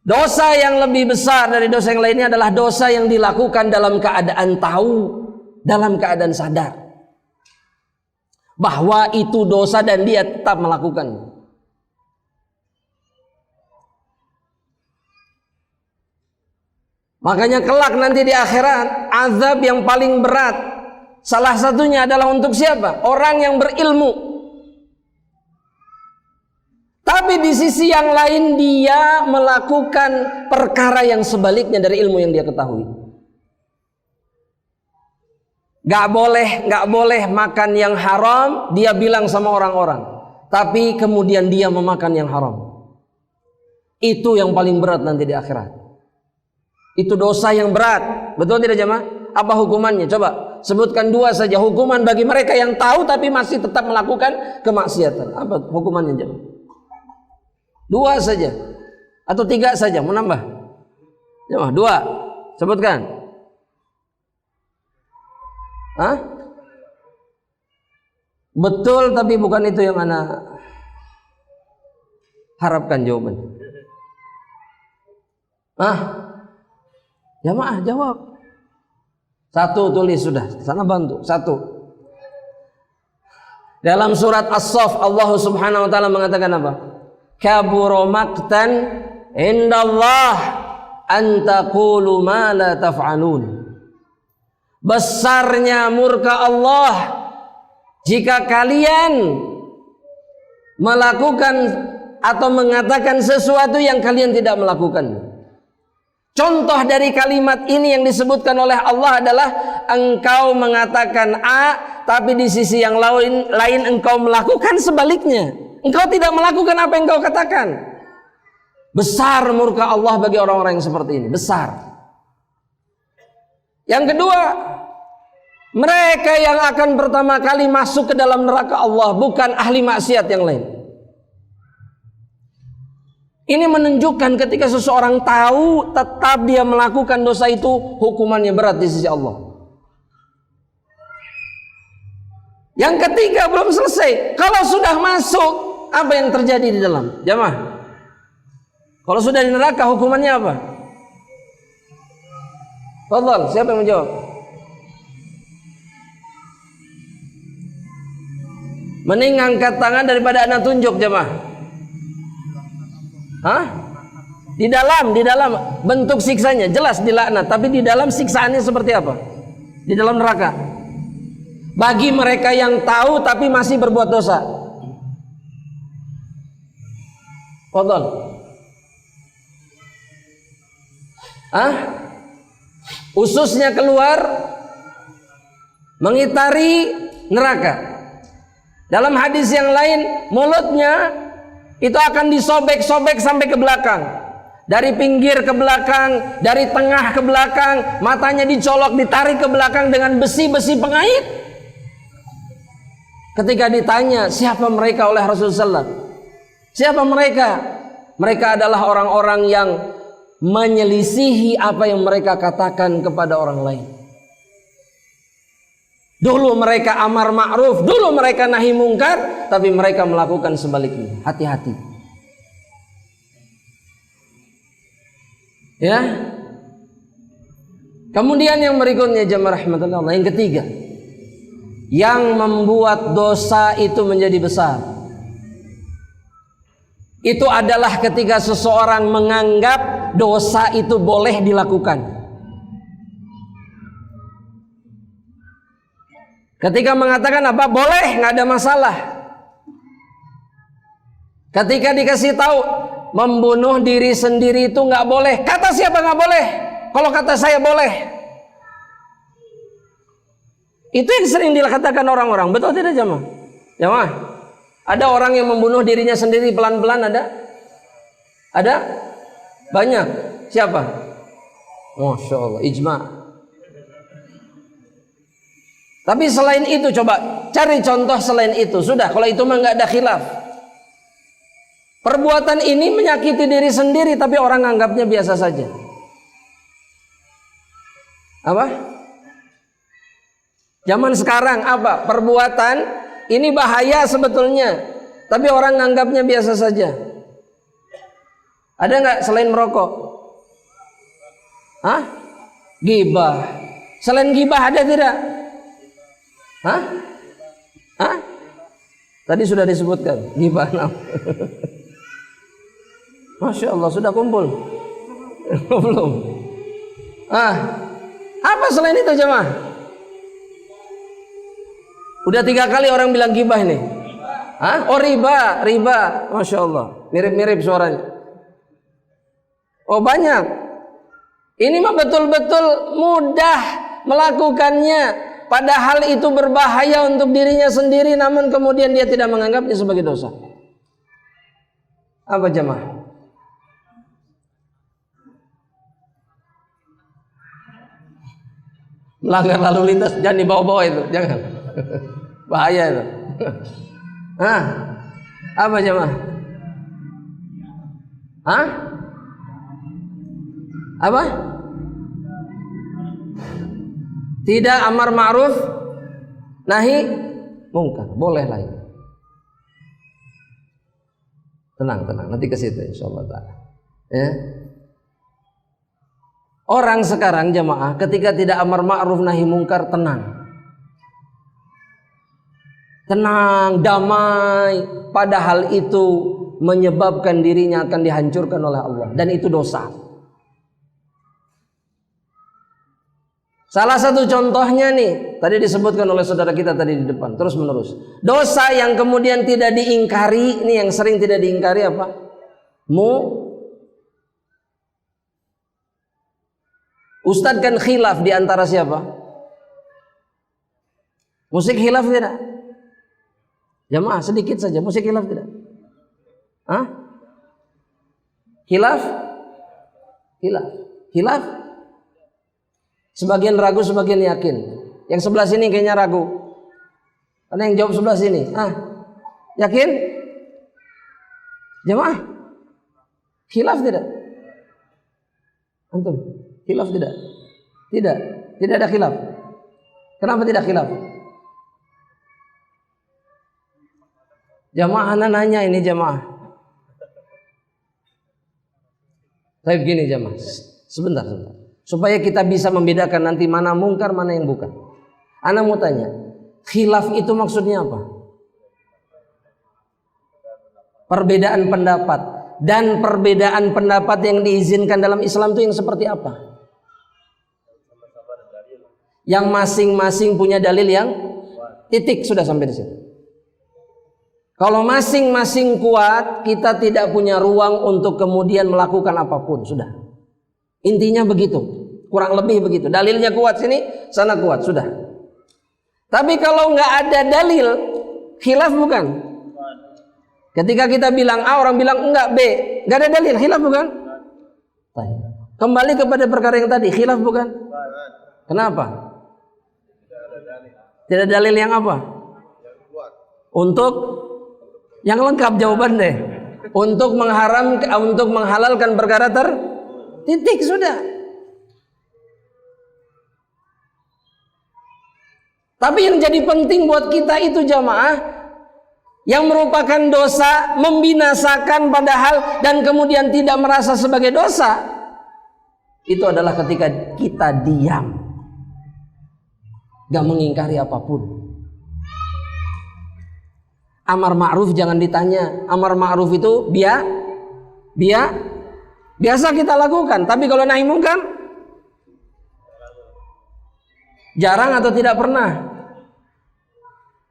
Dosa yang lebih besar dari dosa yang lainnya adalah dosa yang dilakukan dalam keadaan tahu, dalam keadaan sadar bahwa itu dosa dan dia tetap melakukannya. Makanya kelak nanti di akhirat, azab yang paling berat salah satunya adalah untuk siapa? Orang yang berilmu. Tapi di sisi yang lain dia melakukan perkara yang sebaliknya dari ilmu yang dia ketahui. Gak boleh makan yang haram, dia bilang sama orang-orang. Tapi kemudian dia memakan yang haram. Itu yang paling berat nanti di akhirat. Itu dosa yang berat. Betul tidak jemaah? Apa hukumannya? Coba sebutkan dua saja hukuman bagi mereka yang tahu tapi masih tetap melakukan kemaksiatan. Apa hukumannya jemaah? Dua saja atau tiga saja, mau nambah? Jemaah, dua. Sebutkan. Hah? Betul, tapi bukan itu yang anak harapkan jawabannya. Jamaah jawab. Satu tulis sudah, sana bantu. Satu. Dalam surat As-Saff Allah Subhanahu wa taala mengatakan apa? Kabura maqtan indallah an taqulu ma la taf'alun. Besarnya murka Allah jika kalian melakukan atau mengatakan sesuatu yang kalian tidak melakukan. Contoh dari kalimat ini yang disebutkan oleh Allah adalah engkau mengatakan A, tapi di sisi yang lain engkau melakukan sebaliknya. Engkau tidak melakukan apa yang engkau katakan. Besar murka Allah bagi orang-orang yang seperti ini. Besar. Yang kedua, mereka yang akan pertama kali masuk ke dalam neraka Allah bukan ahli maksiat yang lain. Ini menunjukkan ketika seseorang tahu tetap dia melakukan dosa itu, hukumannya berat di sisi Allah. Yang ketiga belum selesai. Kalau sudah masuk, apa yang terjadi di dalam? Jamaah, kalau sudah di neraka hukumannya apa? Fadhal, siapa yang menjawab? Mending angkat tangan daripada anak tunjuk, jamaah. Hah? Di dalam bentuk siksanya jelas dilaknat, tapi di dalam siksaannya seperti apa? Di dalam neraka. Bagi mereka yang tahu tapi masih berbuat dosa. Fadhal. Ususnya keluar mengitari neraka. Dalam hadis yang lain, mulutnya itu akan disobek-sobek sampai ke belakang. Dari pinggir ke belakang, dari tengah ke belakang, matanya dicolok, ditarik ke belakang dengan besi-besi pengait. Ketika ditanya siapa mereka oleh Rasulullah, siapa mereka? Mereka adalah orang-orang yang menyelisihi apa yang mereka katakan kepada orang lain. Dulu mereka amar ma'ruf, dulu mereka nahi mungkar, tapi mereka melakukan sebaliknya. Hati-hati. Ya. Kemudian yang berikutnya jemaah rahmatullah, yang ketiga, yang membuat dosa itu menjadi besar, itu adalah ketika seseorang menganggap dosa itu boleh dilakukan. Ketika mengatakan apa? Boleh, nggak ada masalah. Ketika dikasih tahu membunuh diri sendiri itu nggak boleh, kata siapa nggak boleh? Kalau kata saya boleh. Itu yang sering dikatakan orang-orang. Betul tidak jemaah? Jemaah, ada orang yang membunuh dirinya sendiri pelan-pelan, ada? Ada? Banyak. Siapa? Masya Allah, ijma'. Tapi selain itu coba cari contoh selain itu. Sudah, kalau itu mah nggak ada khilaf. Perbuatan ini menyakiti diri sendiri tapi orang anggapnya biasa saja. Apa? Zaman sekarang apa? Perbuatan ini bahaya sebetulnya, tapi orang anggapnya biasa saja. Ada nggak selain merokok? Hah? Ghibah. Selain ghibah ada tidak? Hah? Hah? Tadi sudah disebutkan ghibah. Masya Allah, sudah kumpul? Belum. Apa selain itu jemaah? Udah 3 kali orang bilang ghibah ini. Oh riba. Masya Allah, mirip-mirip suaranya. Oh banyak. Ini mah betul-betul mudah melakukannya. Padahal itu berbahaya untuk dirinya sendiri, namun kemudian dia tidak menganggapnya sebagai dosa. Apa jemaah? Melanggar lalu lintas, jangan dibawa-bawa itu, jangan. Bahaya itu. Apa jemaah? Apa? Tidak amar ma'ruf nahi mungkar, boleh lah itu. Tenang, nanti ke situ insyaallah taala. Ya. Orang sekarang jemaah ketika tidak amar ma'ruf nahi mungkar tenang, damai, padahal itu menyebabkan dirinya akan dihancurkan oleh Allah dan itu dosa. Salah satu contohnya nih, tadi disebutkan oleh saudara kita tadi di depan, terus menerus. Dosa yang kemudian tidak diingkari, ini yang sering tidak diingkari apa? Ustadz kan khilaf di antara siapa? Musik khilaf tidak? Jamaah sedikit saja, musik khilaf tidak? Hah? Khilaf? Khilaf? Sebagian ragu, sebagian yakin. Yang sebelah sini kayaknya ragu. Karena yang jawab sebelah sini. Yakin? Jamaah? Khilaf tidak? Antum? Khilaf tidak? Tidak ada khilaf. Kenapa tidak khilaf? Jamaah anak nanya ini jamaah. Tapi begini jamaah. Sebentar. Supaya kita bisa membedakan nanti mana mungkar, mana yang bukan. Ana mau tanya, khilaf itu maksudnya apa? Perbedaan pendapat. Dan perbedaan pendapat yang diizinkan dalam Islam itu yang seperti apa? Yang masing-masing punya dalil yang titik, sudah sampai di sini. Kalau masing-masing kuat, kita tidak punya ruang untuk kemudian melakukan apapun, sudah. Intinya begitu. Kurang lebih begitu. Dalilnya kuat sini, sana kuat, sudah. Tapi kalau nggak ada dalil, khilaf bukan? Ketika kita bilang A, orang bilang enggak B, nggak ada dalil, khilaf bukan? Kembali kepada perkara yang tadi, khilaf bukan? Kenapa? Tidak ada dalil yang apa? Untuk yang lengkap jawaban deh. Untuk menghalalkan perkara titik, sudah. Tapi yang jadi penting buat kita itu jamaah, yang merupakan dosa, membinasakan padahal dan kemudian tidak merasa sebagai dosa, itu adalah ketika kita diam, gak mengingkari apapun. Amar ma'ruf jangan ditanya. Amar ma'ruf itu biasa kita lakukan. Tapi kalau nahi mungkar, jarang atau tidak pernah?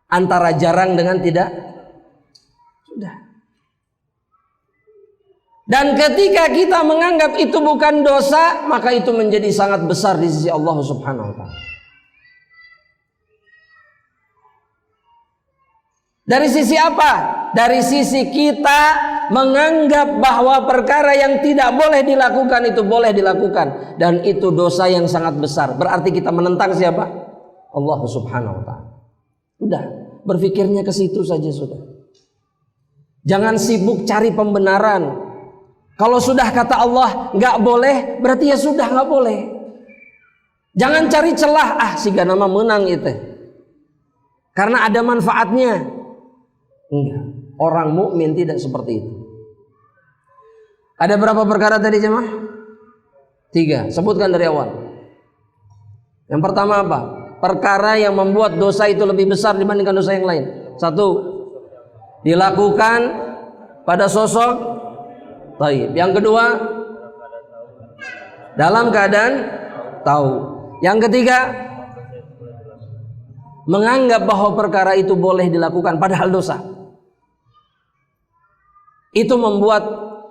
Antara jarang dengan tidak, sudah. Dan ketika kita menganggap itu bukan dosa, maka itu menjadi sangat besar di sisi Allah Subhanahu wa ta'ala. Dari sisi apa? Dari sisi kita menganggap bahwa perkara yang tidak boleh dilakukan itu boleh dilakukan, dan itu dosa yang sangat besar. Berarti kita menentang siapa? Allah Subhanahu wa ta'ala. Sudah, berpikirnya ke situ saja sudah. Jangan sibuk cari pembenaran. Kalau sudah kata Allah nggak boleh, berarti ya sudah nggak boleh. Jangan cari celah, si nama menang itu. Karena ada manfaatnya. Enggak. Orang mukmin tidak seperti itu. Ada berapa perkara tadi jemaah? 3. Sebutkan dari awal. Yang pertama apa? Perkara yang membuat dosa itu lebih besar dibandingkan dosa yang lain. 1. Dilakukan pada sosok taib. Yang kedua, dalam keadaan tahu. Yang ketiga, menganggap bahwa perkara itu boleh dilakukan padahal dosa. Itu membuat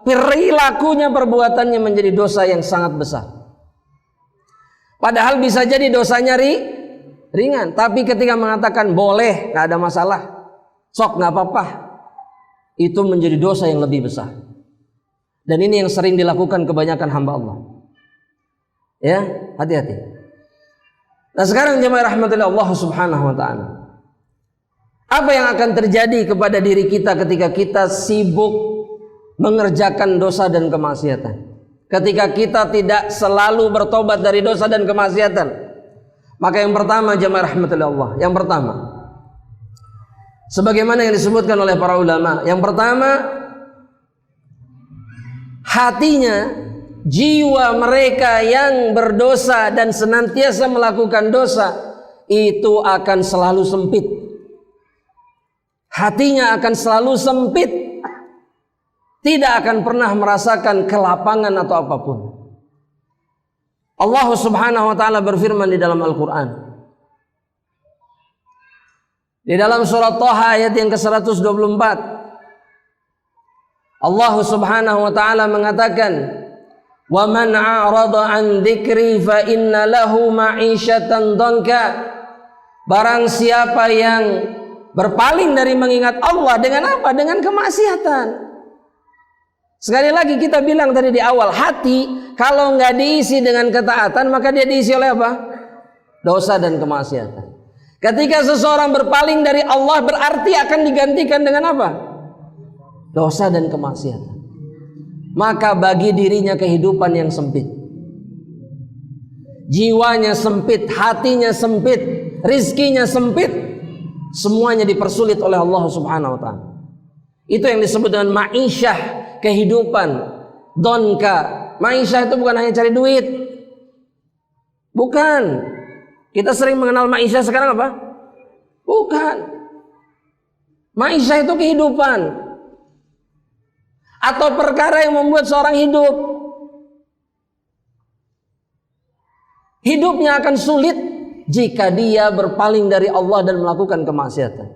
perilakunya, perbuatannya menjadi dosa yang sangat besar. Padahal bisa jadi dosanya ringan, tapi ketika mengatakan boleh, nggak ada masalah, sok nggak apa-apa, itu menjadi dosa yang lebih besar. Dan ini yang sering dilakukan kebanyakan hamba Allah. Ya, hati-hati. Nah sekarang jemaah rahmatullah Allah Subhanahu wa ta'ala, apa yang akan terjadi kepada diri kita ketika kita sibuk mengerjakan dosa dan kemaksiatan? Ketika kita tidak selalu bertobat dari dosa dan kemaksiatan, maka yang pertama jemaah rahmatullah Allah, yang pertama, sebagaimana yang disebutkan oleh para ulama, yang pertama, hatinya, jiwa mereka yang berdosa dan senantiasa melakukan dosa itu akan selalu sempit. Hatinya akan selalu sempit, tidak akan pernah merasakan kelapangan atau apapun. Allah Subhanahu wa taala berfirman di dalam Al-Qur'an. Di dalam surat Thaha ayat yang ke-124. Allah Subhanahu wa taala mengatakan, "Wa man a'rada 'an dzikri fa inna lahu ma'isyatan dhanka." Barang siapa yang berpaling dari mengingat Allah dengan apa? Dengan kemaksiatan. Sekali lagi kita bilang tadi di awal, hati kalau nggak diisi dengan ketaatan maka dia diisi oleh apa? Dosa dan kemaksiatan. Ketika seseorang berpaling dari Allah berarti akan digantikan dengan apa? Dosa dan kemaksiatan. Maka bagi dirinya kehidupan yang sempit, jiwanya sempit, hatinya sempit, rizkinya sempit, semuanya dipersulit oleh Allah Subhanahu wa taala. Itu yang disebut dengan ma'isyah, kehidupan. Donka, ma'isyah itu bukan hanya cari duit. Bukan. Kita sering mengenal ma'isyah sekarang apa? Bukan. Ma'isyah itu kehidupan. Atau perkara yang membuat seorang hidup. Hidupnya akan sulit jika dia berpaling dari Allah dan melakukan kemaksiatan.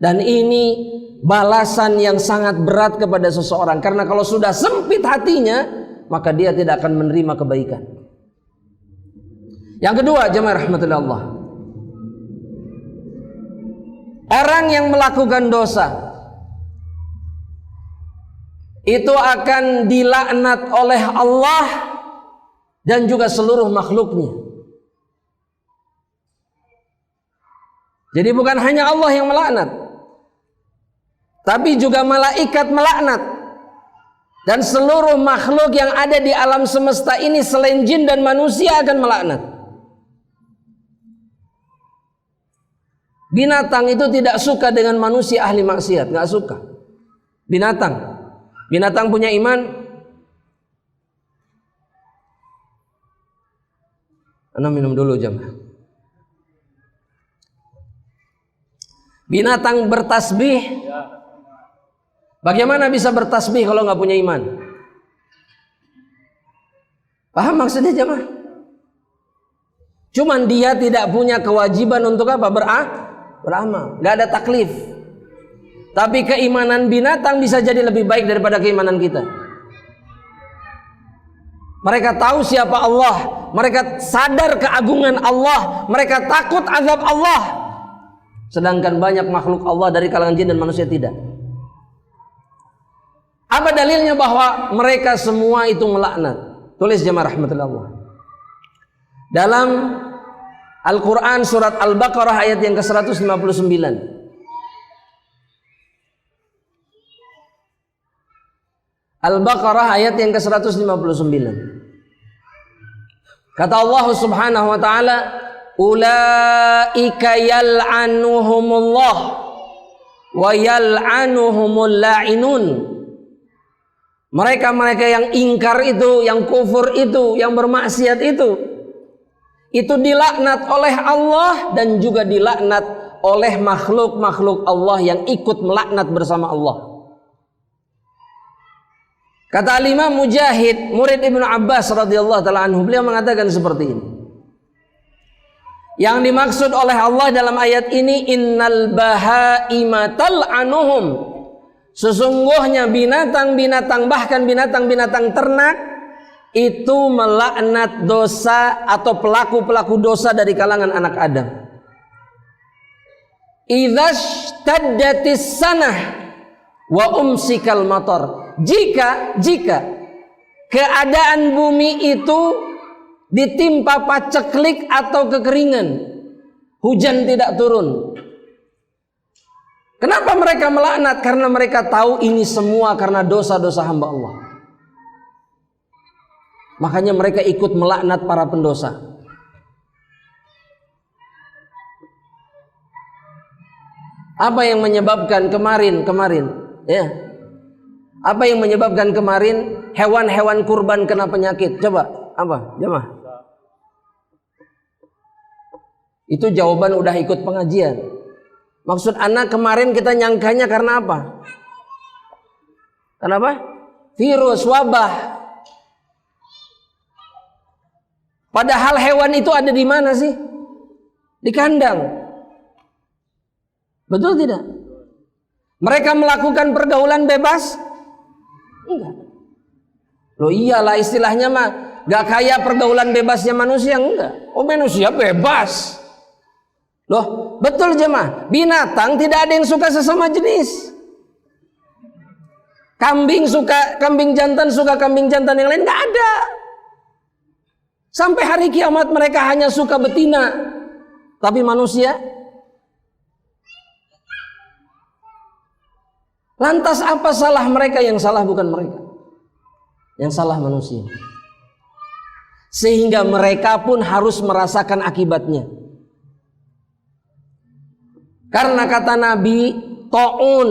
Dan ini balasan yang sangat berat kepada seseorang, karena kalau sudah sempit hatinya maka dia tidak akan menerima kebaikan. Yang kedua, jemaah rahmatullah Allah, orang yang melakukan dosa itu akan dilaknat oleh Allah dan juga seluruh makhluknya. Jadi bukan hanya Allah yang melaknat, tapi juga malaikat melaknat. Dan seluruh makhluk yang ada di alam semesta ini selain jin dan manusia akan melaknat. Binatang itu tidak suka dengan manusia ahli maksiat, nggak suka. Binatang punya iman. Anda minum dulu jemaah. Binatang bertasbih. Bagaimana bisa bertasbih kalau nggak punya iman? Paham maksudnya jemaah? Cuman dia tidak punya kewajiban untuk apa? Beramal. Nggak ada taklif. Tapi keimanan binatang bisa jadi lebih baik daripada keimanan kita. Mereka tahu siapa Allah, mereka sadar keagungan Allah, mereka takut azab Allah. Sedangkan banyak makhluk Allah dari kalangan jin dan manusia tidak. Apa dalilnya bahwa mereka semua itu melaknat? Tulis jemaah rahmatullah Allah. Dalam Al-Quran surat Al-Baqarah ayat yang ke-159. Al-Baqarah ayat yang ke-159. Kata Allah Subhanahu wa taala, "Ulaika yal'anuhumullah wa yal'anuhumul la'inun." Mereka-mereka yang ingkar itu, yang kufur itu, yang bermaksiat itu dilaknat oleh Allah dan juga dilaknat oleh makhluk-makhluk Allah yang ikut melaknat bersama Allah. Kata Imam Mujahid, murid Ibnu Abbas radhiyallahu taala anhu, beliau mengatakan seperti ini. Yang dimaksud oleh Allah dalam ayat ini, innal bahaima tal'anuhum. Sesungguhnya binatang-binatang, bahkan binatang-binatang ternak itu melaknat dosa atau pelaku-pelaku dosa dari kalangan anak Adam. Idzashtaddatis sanah wa umsikal matar. Jika keadaan bumi itu ditimpa paceklik atau kekeringan, hujan tidak turun. Kenapa mereka melaknat? Karena mereka tahu ini semua karena dosa-dosa hamba Allah. Makanya mereka ikut melaknat para pendosa. Apa yang menyebabkan kemarin? Ya. Apa yang menyebabkan kemarin hewan-hewan kurban kena penyakit? Coba, apa? Jemaah. Itu jawaban udah ikut pengajian. Maksud anak kemarin kita nyangkanya karena apa? Kenapa? Virus, wabah. Padahal hewan itu ada di mana sih? Di kandang. Betul tidak? Mereka melakukan pergaulan bebas? Enggak. Loh iyalah, istilahnya mah gak kayak pergaulan bebasnya manusia, enggak. Oh manusia bebas. Loh betul jemaah, binatang tidak ada yang suka sesama jenis. Kambing suka kambing jantan, suka kambing jantan yang lain, gak ada. Sampai hari kiamat mereka hanya suka betina. Tapi manusia, lantas apa salah mereka? Yang salah bukan mereka, yang salah manusia. Sehingga mereka pun harus merasakan akibatnya. Karena kata Nabi, taun,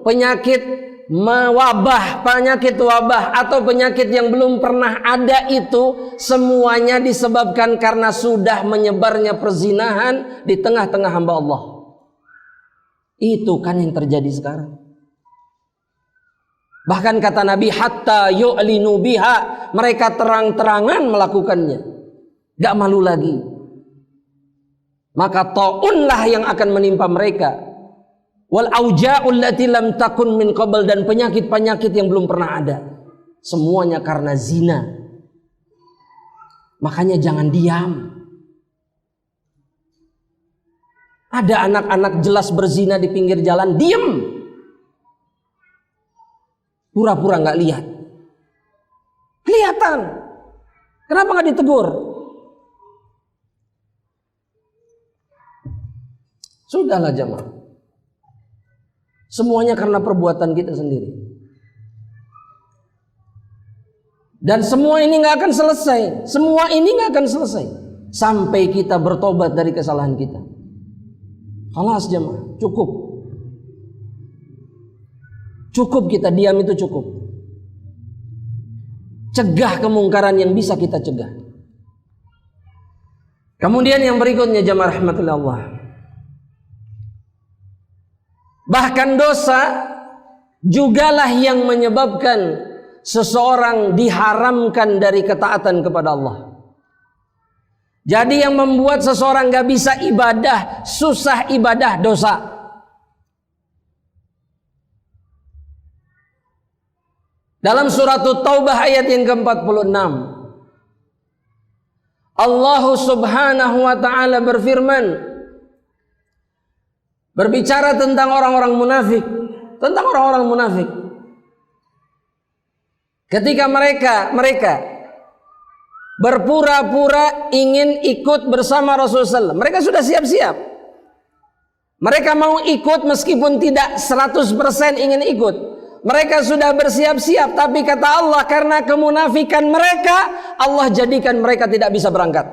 penyakit wabah, penyakit wabah atau penyakit yang belum pernah ada itu semuanya disebabkan karena sudah menyebarnya perzinahan di tengah-tengah hamba Allah. Itu kan yang terjadi sekarang. Bahkan kata Nabi, hatta yu'linu biha, mereka terang-terangan melakukannya, gak malu lagi. Maka ta'unlah yang akan menimpa mereka, wal auja'ul lati lam takun min qabl, dan penyakit-penyakit yang belum pernah ada. Semuanya karena zina. Makanya jangan diam. Ada anak-anak jelas berzina di pinggir jalan, diam. Pura-pura nggak lihat. Kelihatan. Kenapa nggak ditegur? Sudahlah jemaah. Semuanya karena perbuatan kita sendiri. Dan semua ini nggak akan selesai. Semua ini nggak akan selesai sampai kita bertobat dari kesalahan kita. Khalas jemaah, cukup. Cukup kita diam, itu cukup. Cegah kemungkaran yang bisa kita cegah. Kemudian yang berikutnya jemaah rahmatullah Allah. Bahkan dosa jugalah yang menyebabkan seseorang diharamkan dari ketaatan kepada Allah. Jadi yang membuat seseorang gak bisa ibadah, susah ibadah, dosa. Dalam surat Taubah ayat yang ke-46, Allah subhanahu wa ta'ala berfirman, berbicara tentang orang-orang munafik. Tentang orang-orang munafik, ketika mereka berpura-pura ingin ikut bersama Rasulullah, mereka sudah siap-siap. Mereka mau ikut meskipun tidak 100% ingin ikut. Mereka sudah bersiap-siap, tapi kata Allah, karena kemunafikan mereka, Allah jadikan mereka tidak bisa berangkat.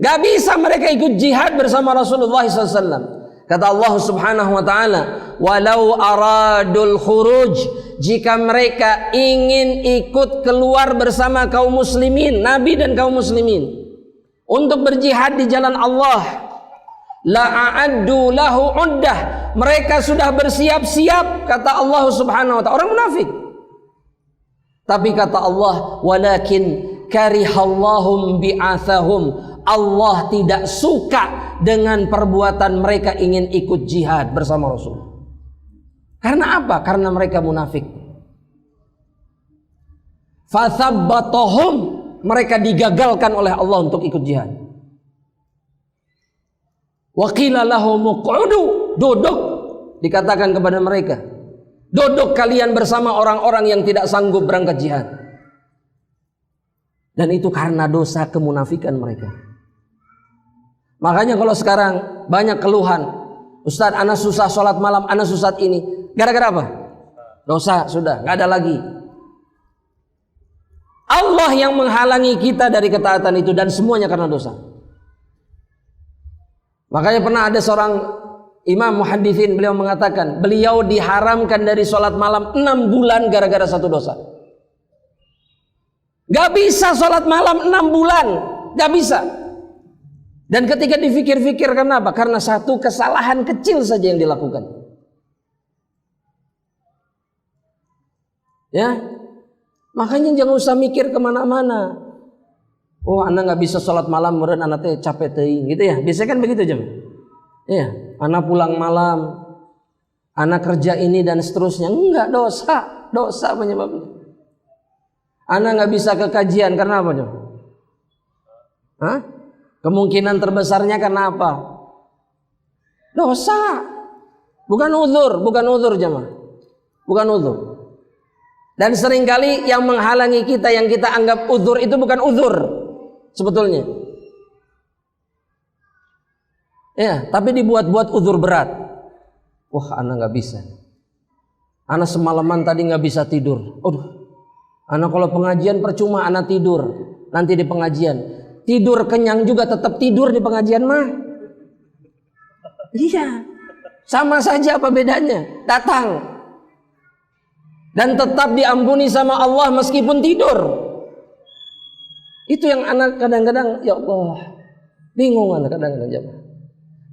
Gak bisa mereka ikut jihad bersama Rasulullah SAW. Kata Allah subhanahu wa ta'ala, walau aradul khuruj, jika mereka ingin ikut keluar bersama kaum muslimin, Nabi dan kaum muslimin, untuk berjihad di jalan Allah, la'addu lahu uddah, mereka sudah bersiap-siap, kata Allah subhanahu wa ta'ala. Orang munafik. Tapi kata Allah, walakin karihallahum bi'athahum, Allah tidak suka dengan perbuatan mereka ingin ikut jihad bersama Rasul. Karena apa? Karena mereka munafik. Fathabbatahum, mereka digagalkan oleh Allah untuk ikut jihad. Wa qila lahum uq'udu, duduk, dikatakan kepada mereka, duduk kalian bersama orang-orang yang tidak sanggup berangkat jihad. Dan itu karena dosa kemunafikan mereka. Makanya kalau sekarang banyak keluhan, Ustaz, ana susah sholat malam, ana susah ini. Gara-gara apa? Dosa, sudah, nggak ada lagi. Allah yang menghalangi kita dari ketaatan itu, dan semuanya karena dosa. Makanya pernah ada seorang imam muhaditsin, beliau mengatakan, beliau diharamkan dari sholat malam 6 bulan gara-gara satu dosa. Gak bisa sholat malam 6 bulan, gak bisa. Dan ketika dipikir-pikir, kenapa? Karena satu kesalahan kecil saja yang dilakukan. Ya, makanya jangan usah mikir kemana-mana. Oh, anak nggak bisa sholat malam, meureun anak teh capek teuing, gitu ya. Biasanya kan begitu jemaah. Iya, anak pulang malam, anak kerja ini dan seterusnya. Enggak, dosa penyebabnya. Anak nggak bisa ke kajian karena apa jemaah? Hah? Kemungkinan terbesarnya karena apa? Dosa. Bukan uzur jemaah. Bukan uzur. Dan seringkali yang menghalangi kita, yang kita anggap uzur itu bukan uzur sebetulnya. Ya, tapi dibuat-buat uzur berat. Wah, anak nggak bisa. Anak semalaman tadi nggak bisa tidur. Anak kalau pengajian percuma anak tidur nanti di pengajian. Tidur kenyang juga tetap tidur di pengajian mah. Iya, sama saja, apa bedanya? Datang dan tetap diampuni sama Allah meskipun tidur. Itu yang anak kadang-kadang, ya Allah, bingung anak kadang-kadang.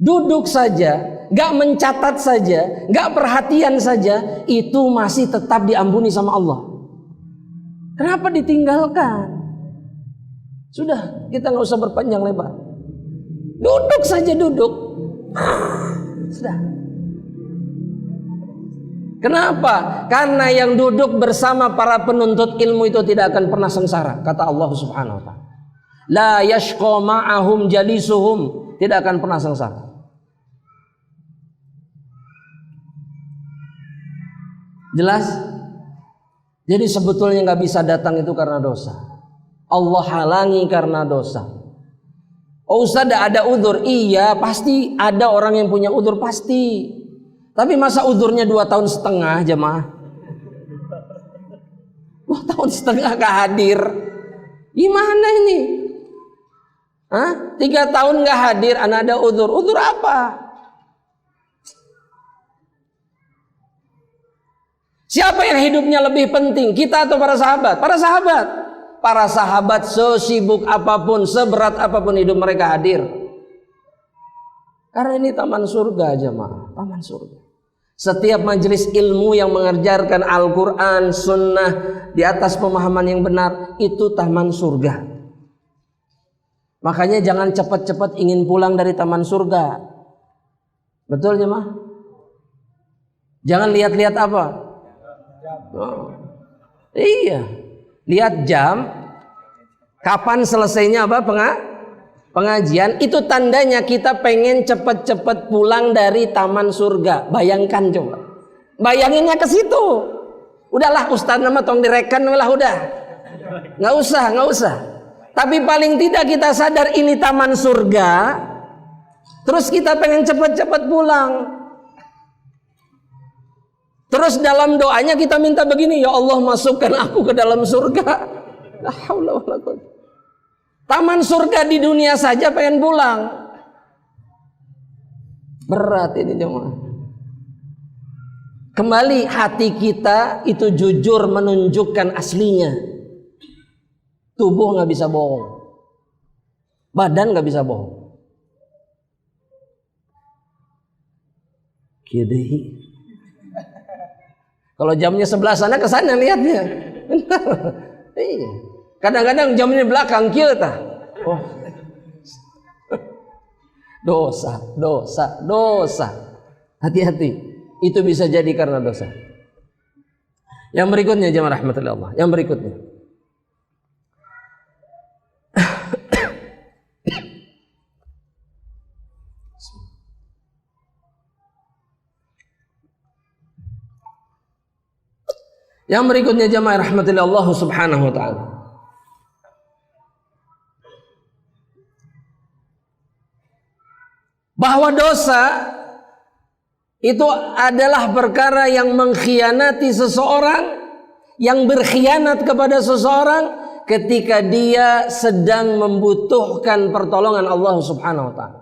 Duduk saja, gak mencatat saja, gak perhatian saja, itu masih tetap diampuni sama Allah. Kenapa ditinggalkan? Sudah, kita gak usah berpanjang lebar. Duduk saja, duduk. Sudah. Kenapa? Karena yang duduk bersama para penuntut ilmu itu tidak akan pernah sengsara, kata Allah Subhanahu wa taala. La yashqa ma'ahum jalisuhum, tidak akan pernah sengsara. Jelas? Jadi sebetulnya nggak bisa datang itu karena dosa. Allah halangi karena dosa. Oh Ustaz, ada udzur? Iya, pasti ada orang yang punya udzur, pasti. Tapi masa udzurnya 2 tahun setengah jemaah? 2 tahun setengah gak hadir. Gimana ini? 3 tahun gak hadir, anak ada udzur. Udzur apa? Siapa yang hidupnya lebih penting? Kita atau para sahabat? Para sahabat. Para sahabat sesibuk apapun, seberat apapun hidup mereka hadir. Karena ini taman surga jemaah, taman surga. Setiap majelis ilmu yang mengajarkan Al-Quran, Sunnah di atas pemahaman yang benar, itu taman surga. Makanya jangan cepat-cepat ingin pulang dari taman surga. Betul jemaah? Jangan lihat-lihat apa? Iya, lihat jam, kapan selesainya apa pengajian, itu tandanya kita pengen cepet-cepet pulang dari taman surga. Bayangkan coba, bayanginnya ke situ. Udahlah ustaz nama tong direken lah, udah, nggak usah. Tapi paling tidak kita sadar ini taman surga, terus kita pengen cepet-cepet pulang. Terus dalam doanya kita minta begini, ya Allah masukkan aku ke dalam surga. La haula wala quwwata. Taman surga di dunia saja pengen pulang. Berat ini jemaah. Kembali hati kita itu jujur menunjukkan aslinya. Tubuh nggak bisa bohong. Badan nggak bisa bohong. Kieu. Kalau jamnya sebelah sana ke sana lihatnya. Iya. Kadang-kadang jamnya belakang kieu tah. Oh. Dosa. Hati-hati. Itu bisa jadi karena dosa. Yang berikutnya jemaah rahmatullah Allah. Yang berikutnya. Yang berikutnya jemaah rahmatillah Allah subhanahu wa ta'ala. Bahwa dosa itu adalah perkara yang mengkhianati seseorang, yang berkhianat kepada seseorang ketika dia sedang membutuhkan pertolongan Allah subhanahu wa ta'ala.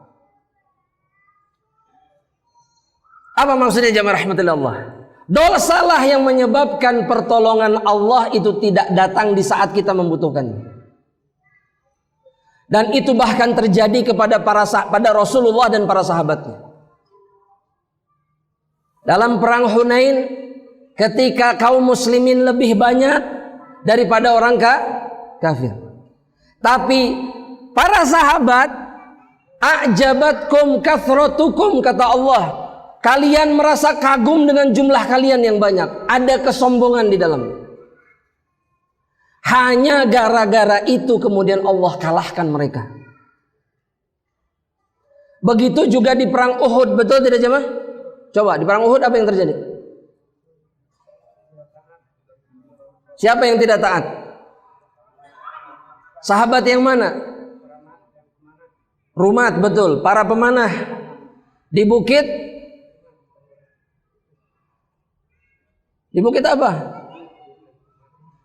Apa maksudnya jemaah rahmatillah Allah? Dosalah yang menyebabkan pertolongan Allah itu tidak datang di saat kita membutuhkannya. Dan itu bahkan terjadi kepada pada Rasulullah dan para sahabatnya. Dalam perang Hunain, ketika kaum muslimin lebih banyak daripada orang kafir. Tapi para sahabat, a'jabatkum kathratukum, kata Allah, kalian merasa kagum dengan jumlah kalian yang banyak. Ada kesombongan di dalamnya. Hanya gara-gara itu kemudian Allah kalahkan mereka. Begitu juga di perang Uhud, betul tidak jemaah? Coba di perang Uhud apa yang terjadi? Siapa yang tidak taat? Sahabat yang mana? Rumat, betul. Para pemanah di bukit. Di bukit apa?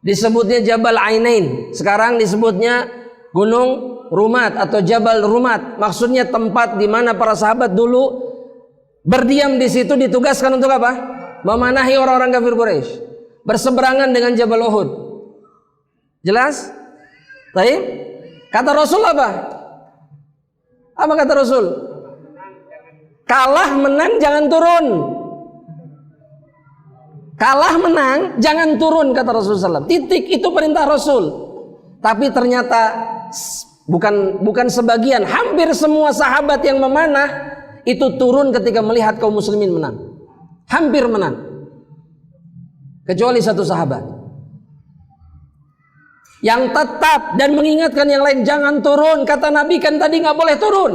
Disebutnya Jabal Ainain. Sekarang disebutnya Gunung Rumat atau Jabal Rumat. Maksudnya tempat di mana para sahabat dulu berdiam di situ, ditugaskan untuk apa? Memanahi orang-orang kafir Quraisy. Berseberangan dengan Jabal Uhud. Jelas? Baik. Kata Rasul apa? Apa kata Rasul? Kalah menang jangan turun. Kalah menang jangan turun, kata Rasulullah SAW. Titik, itu perintah Rasul. Tapi ternyata bukan sebagian, hampir semua sahabat yang memanah itu turun ketika melihat kaum muslimin menang. Hampir menang. Kecuali satu sahabat yang tetap dan mengingatkan yang lain, jangan turun. Kata Nabi kan tadi nggak boleh turun.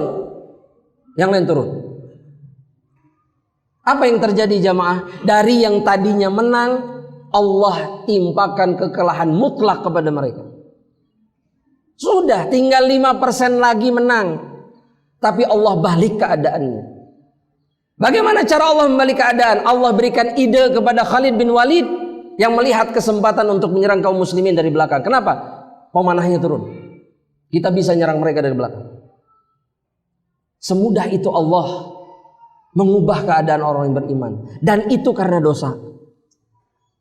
Yang lain turun. Apa yang terjadi jamaah? Dari yang tadinya menang, Allah timpakan kekalahan mutlak kepada mereka. Sudah tinggal 5% lagi menang, tapi Allah balik keadaannya. Bagaimana cara Allah membalik keadaan? Allah berikan ide kepada Khalid bin Walid yang melihat kesempatan untuk menyerang kaum muslimin dari belakang. Kenapa? Pemanahnya turun. Kita bisa nyerang mereka dari belakang. Semudah itu Allah mengubah keadaan orang yang beriman. Dan itu karena dosa.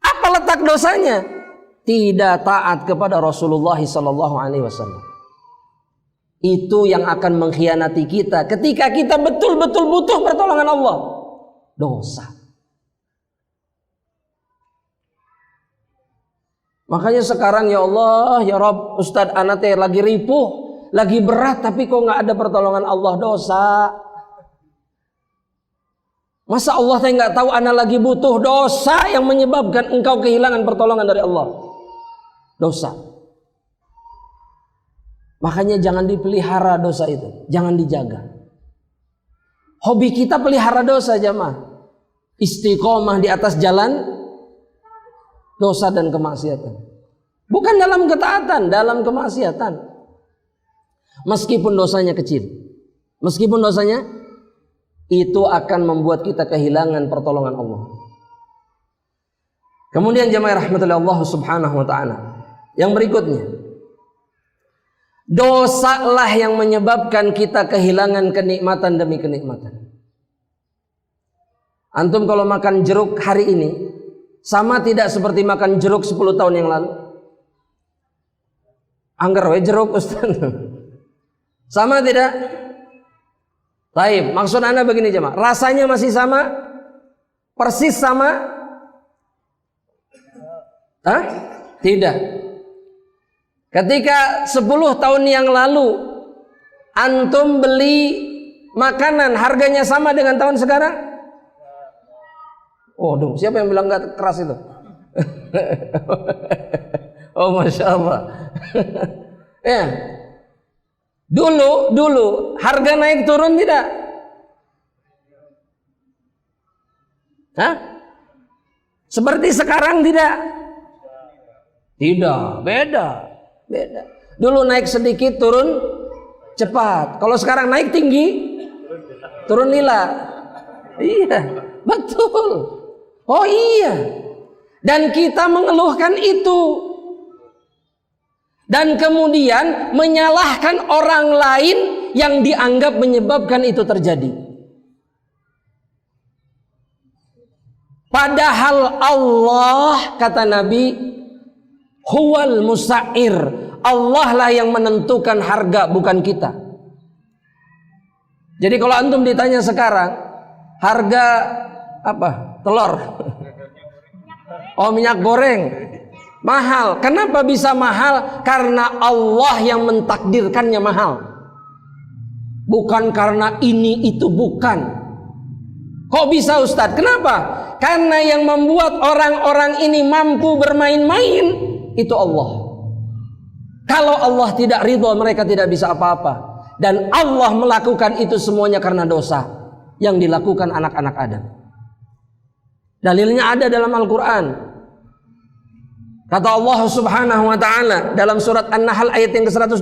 Apa letak dosanya? Tidak taat kepada Rasulullah SAW. Itu yang akan mengkhianati kita ketika kita betul-betul butuh pertolongan Allah. Dosa. Makanya sekarang ya Allah, ya Rabb, Ustadz Anate lagi ripuh, lagi berat, tapi kok nggak ada pertolongan Allah. Dosa. Masa Allah saya nggak tahu anak lagi butuh? Dosa yang menyebabkan engkau kehilangan pertolongan dari Allah. Dosa. Makanya jangan dipelihara dosa itu, jangan dijaga. Hobi kita pelihara dosa jamaah. Istiqomah di atas jalan dosa dan kemaksiatan. Bukan dalam ketaatan, dalam kemaksiatan. Meskipun dosanya kecil, meskipun dosanya itu akan membuat kita kehilangan pertolongan Allah. Kemudian jemaah rahmatullahi Allah subhanahu wa ta'ala, yang berikutnya, dosalah yang menyebabkan kita kehilangan kenikmatan demi kenikmatan. Antum kalau makan jeruk hari ini sama tidak seperti makan jeruk 10 tahun yang lalu? Angger we jeruk Ustaz. Sama tidak? Baik, maksud Anda begini jemaah, rasanya masih sama? Persis sama? Hah? Tidak. Ketika 10 tahun yang lalu antum beli makanan harganya sama dengan tahun sekarang? Oh, dong, siapa yang bilang gak keras itu? Oh, Masya Allah. Ya. Dulu harga naik turun tidak? Hah? Seperti sekarang tidak? Tidak, beda. Dulu naik sedikit turun cepat. Kalau sekarang naik tinggi turun lila. Iya, betul. Oh iya. Dan kita mengeluhkan itu. Dan kemudian menyalahkan orang lain yang dianggap menyebabkan itu terjadi. Padahal Allah, kata Nabi, huwal musa'ir. Allah lah yang menentukan harga, bukan kita. Jadi kalau antum ditanya sekarang, harga apa? Telur. Oh, minyak goreng. Mahal. Kenapa bisa mahal? Karena Allah yang mentakdirkannya mahal. Bukan karena ini itu, bukan. Kok bisa Ustadz? Kenapa? Karena yang membuat orang-orang ini mampu bermain-main itu Allah. Kalau Allah tidak ridho, mereka tidak bisa apa-apa. Dan Allah melakukan itu semuanya karena dosa yang dilakukan anak-anak Adam. Dalilnya ada dalam Al-Quran. Kata Allah subhanahu wa ta'ala dalam surat An-Nahl ayat yang ke-112.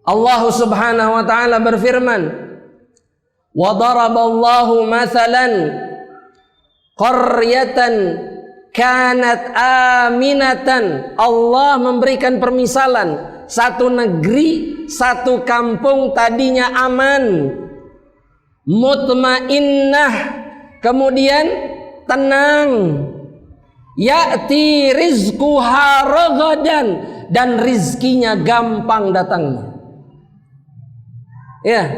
Allah subhanahu wa ta'ala berfirman, wa daraballahu mathalan qaryatan kanat aminatan. Allah memberikan permisalan satu negeri, satu kampung tadinya aman, mutmainnah, kemudian tenang, ya'ti rizquha ragadan, dan rizkinya gampang datangnya. Ya,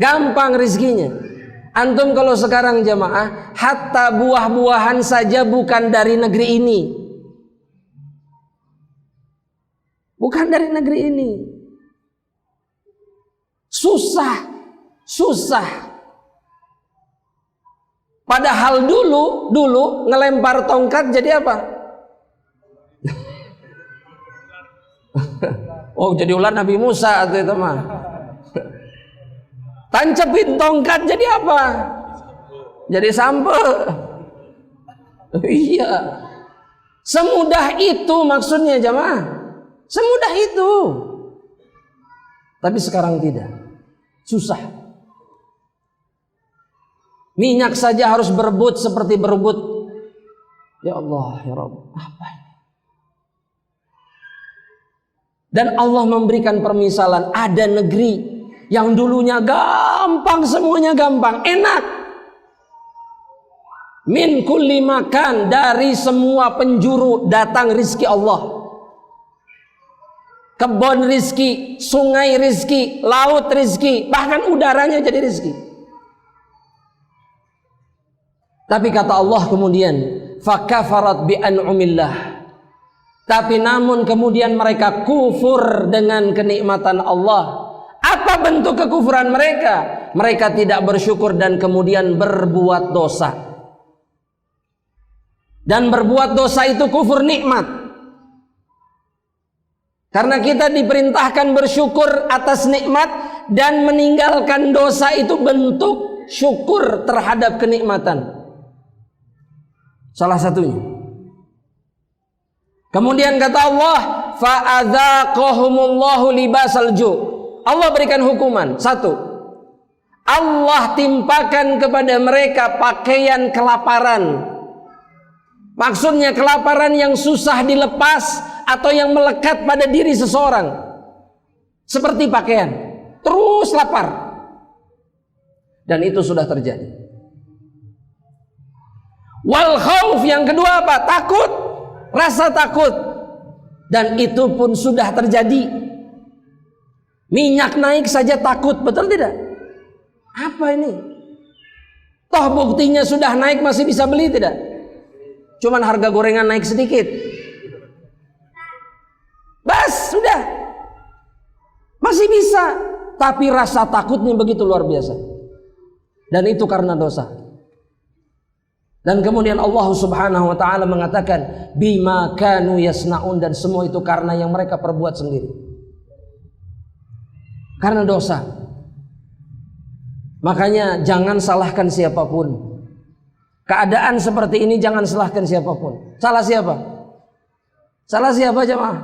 gampang rizkinya. Antum kalau sekarang jamaah, hatta buah-buahan saja bukan dari negeri ini. Bukan dari negeri ini. Susah. Padahal dulu ngelempar tongkat jadi apa? Oh, jadi ular Nabi Musa atau itu mah. Tancepin tongkat jadi apa? Jadi sampo. Iya. Semudah itu maksudnya jamaah. Semudah itu. Tapi sekarang tidak. Susah. Minyak saja harus berebut seperti berebut. Ya Allah, ya Rabb, apa ini? Dan Allah memberikan permisalan, ada negeri yang dulunya gampang, semuanya gampang, enak. Min kulli makan, dari semua penjuru datang rizki Allah. Kebun rizki, sungai rizki, laut rizki, bahkan udaranya jadi rizki. Tapi kata Allah kemudian, fakafarat bi an'umillah. Tapi namun kemudian mereka kufur dengan kenikmatan Allah. Apa bentuk kekufuran mereka? Mereka tidak bersyukur dan kemudian berbuat dosa. Dan berbuat dosa itu kufur nikmat. Karena kita diperintahkan bersyukur atas nikmat, dan meninggalkan dosa itu bentuk syukur terhadap kenikmatan. Salah satunya. Kemudian kata Allah, fa'adzaqahumullahu libasal ju'. Allah berikan hukuman. Satu, Allah timpakan kepada mereka pakaian kelaparan. Maksudnya kelaparan yang susah dilepas atau yang melekat pada diri seseorang. Seperti pakaian, terus lapar. Dan itu sudah terjadi. Wal khauf, yang kedua apa? Takut. Rasa takut. Dan itu pun sudah terjadi. Minyak naik saja takut, betul tidak? Apa ini? Toh buktinya sudah naik masih bisa beli tidak? Cuman harga gorengan naik sedikit. Bas, sudah. Masih bisa. Tapi rasa takutnya begitu luar biasa. Dan itu karena dosa. Dan kemudian Allah subhanahu wa ta'ala mengatakan, bima kanu yasna'un, dan semua itu karena yang mereka perbuat sendiri. Karena dosa. Makanya jangan salahkan siapapun. Keadaan seperti ini jangan salahkan siapapun. Salah siapa? Salah siapa jemaah?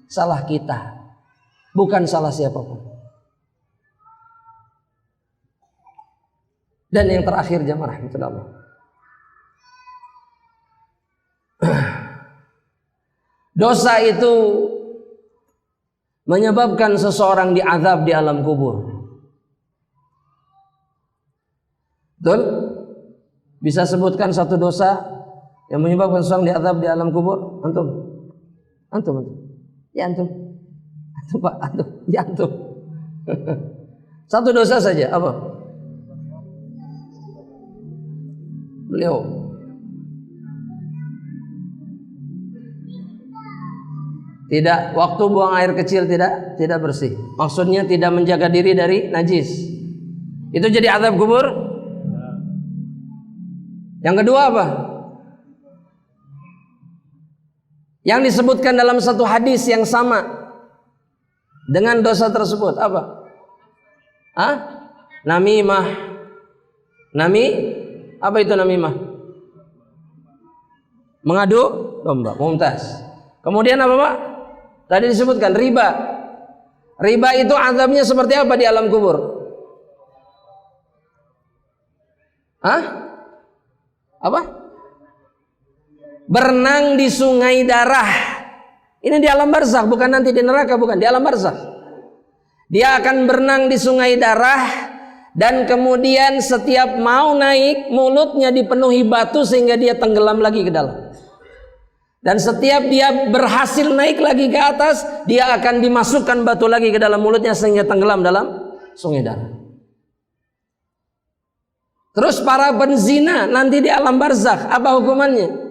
Salah kita. Bukan salah siapapun. Dan yang terakhir jemaah rahmatullah. Dosa itu menyebabkan seseorang diazab di alam kubur. Betul? Bisa sebutkan satu dosa yang menyebabkan seseorang diazab di alam kubur? Antum? Ya antum. Antum Pak, antum. Ya antum. Satu dosa saja, apa? beliau. Tidak, waktu buang air kecil tidak bersih. Maksudnya tidak menjaga diri dari najis. Itu jadi azab kubur. Yang kedua apa? Yang disebutkan dalam satu hadis yang sama dengan dosa tersebut apa? Namimah. Apa itu namimah? Mengadu domba. Mumtaz. Kemudian apa, Pak? Tadi disebutkan riba. Riba itu azabnya seperti apa di alam kubur? Apa? Berenang di sungai darah. Ini di alam barzakh, bukan nanti di neraka, bukan, di alam barzakh. Dia akan berenang di sungai darah dan kemudian setiap mau naik mulutnya dipenuhi batu sehingga dia tenggelam lagi ke dalam. Dan setiap dia berhasil naik lagi ke atas, dia akan dimasukkan batu lagi ke dalam mulutnya sehingga tenggelam dalam sungai darah. Terus para penzina nanti di alam barzakh, apa hukumannya?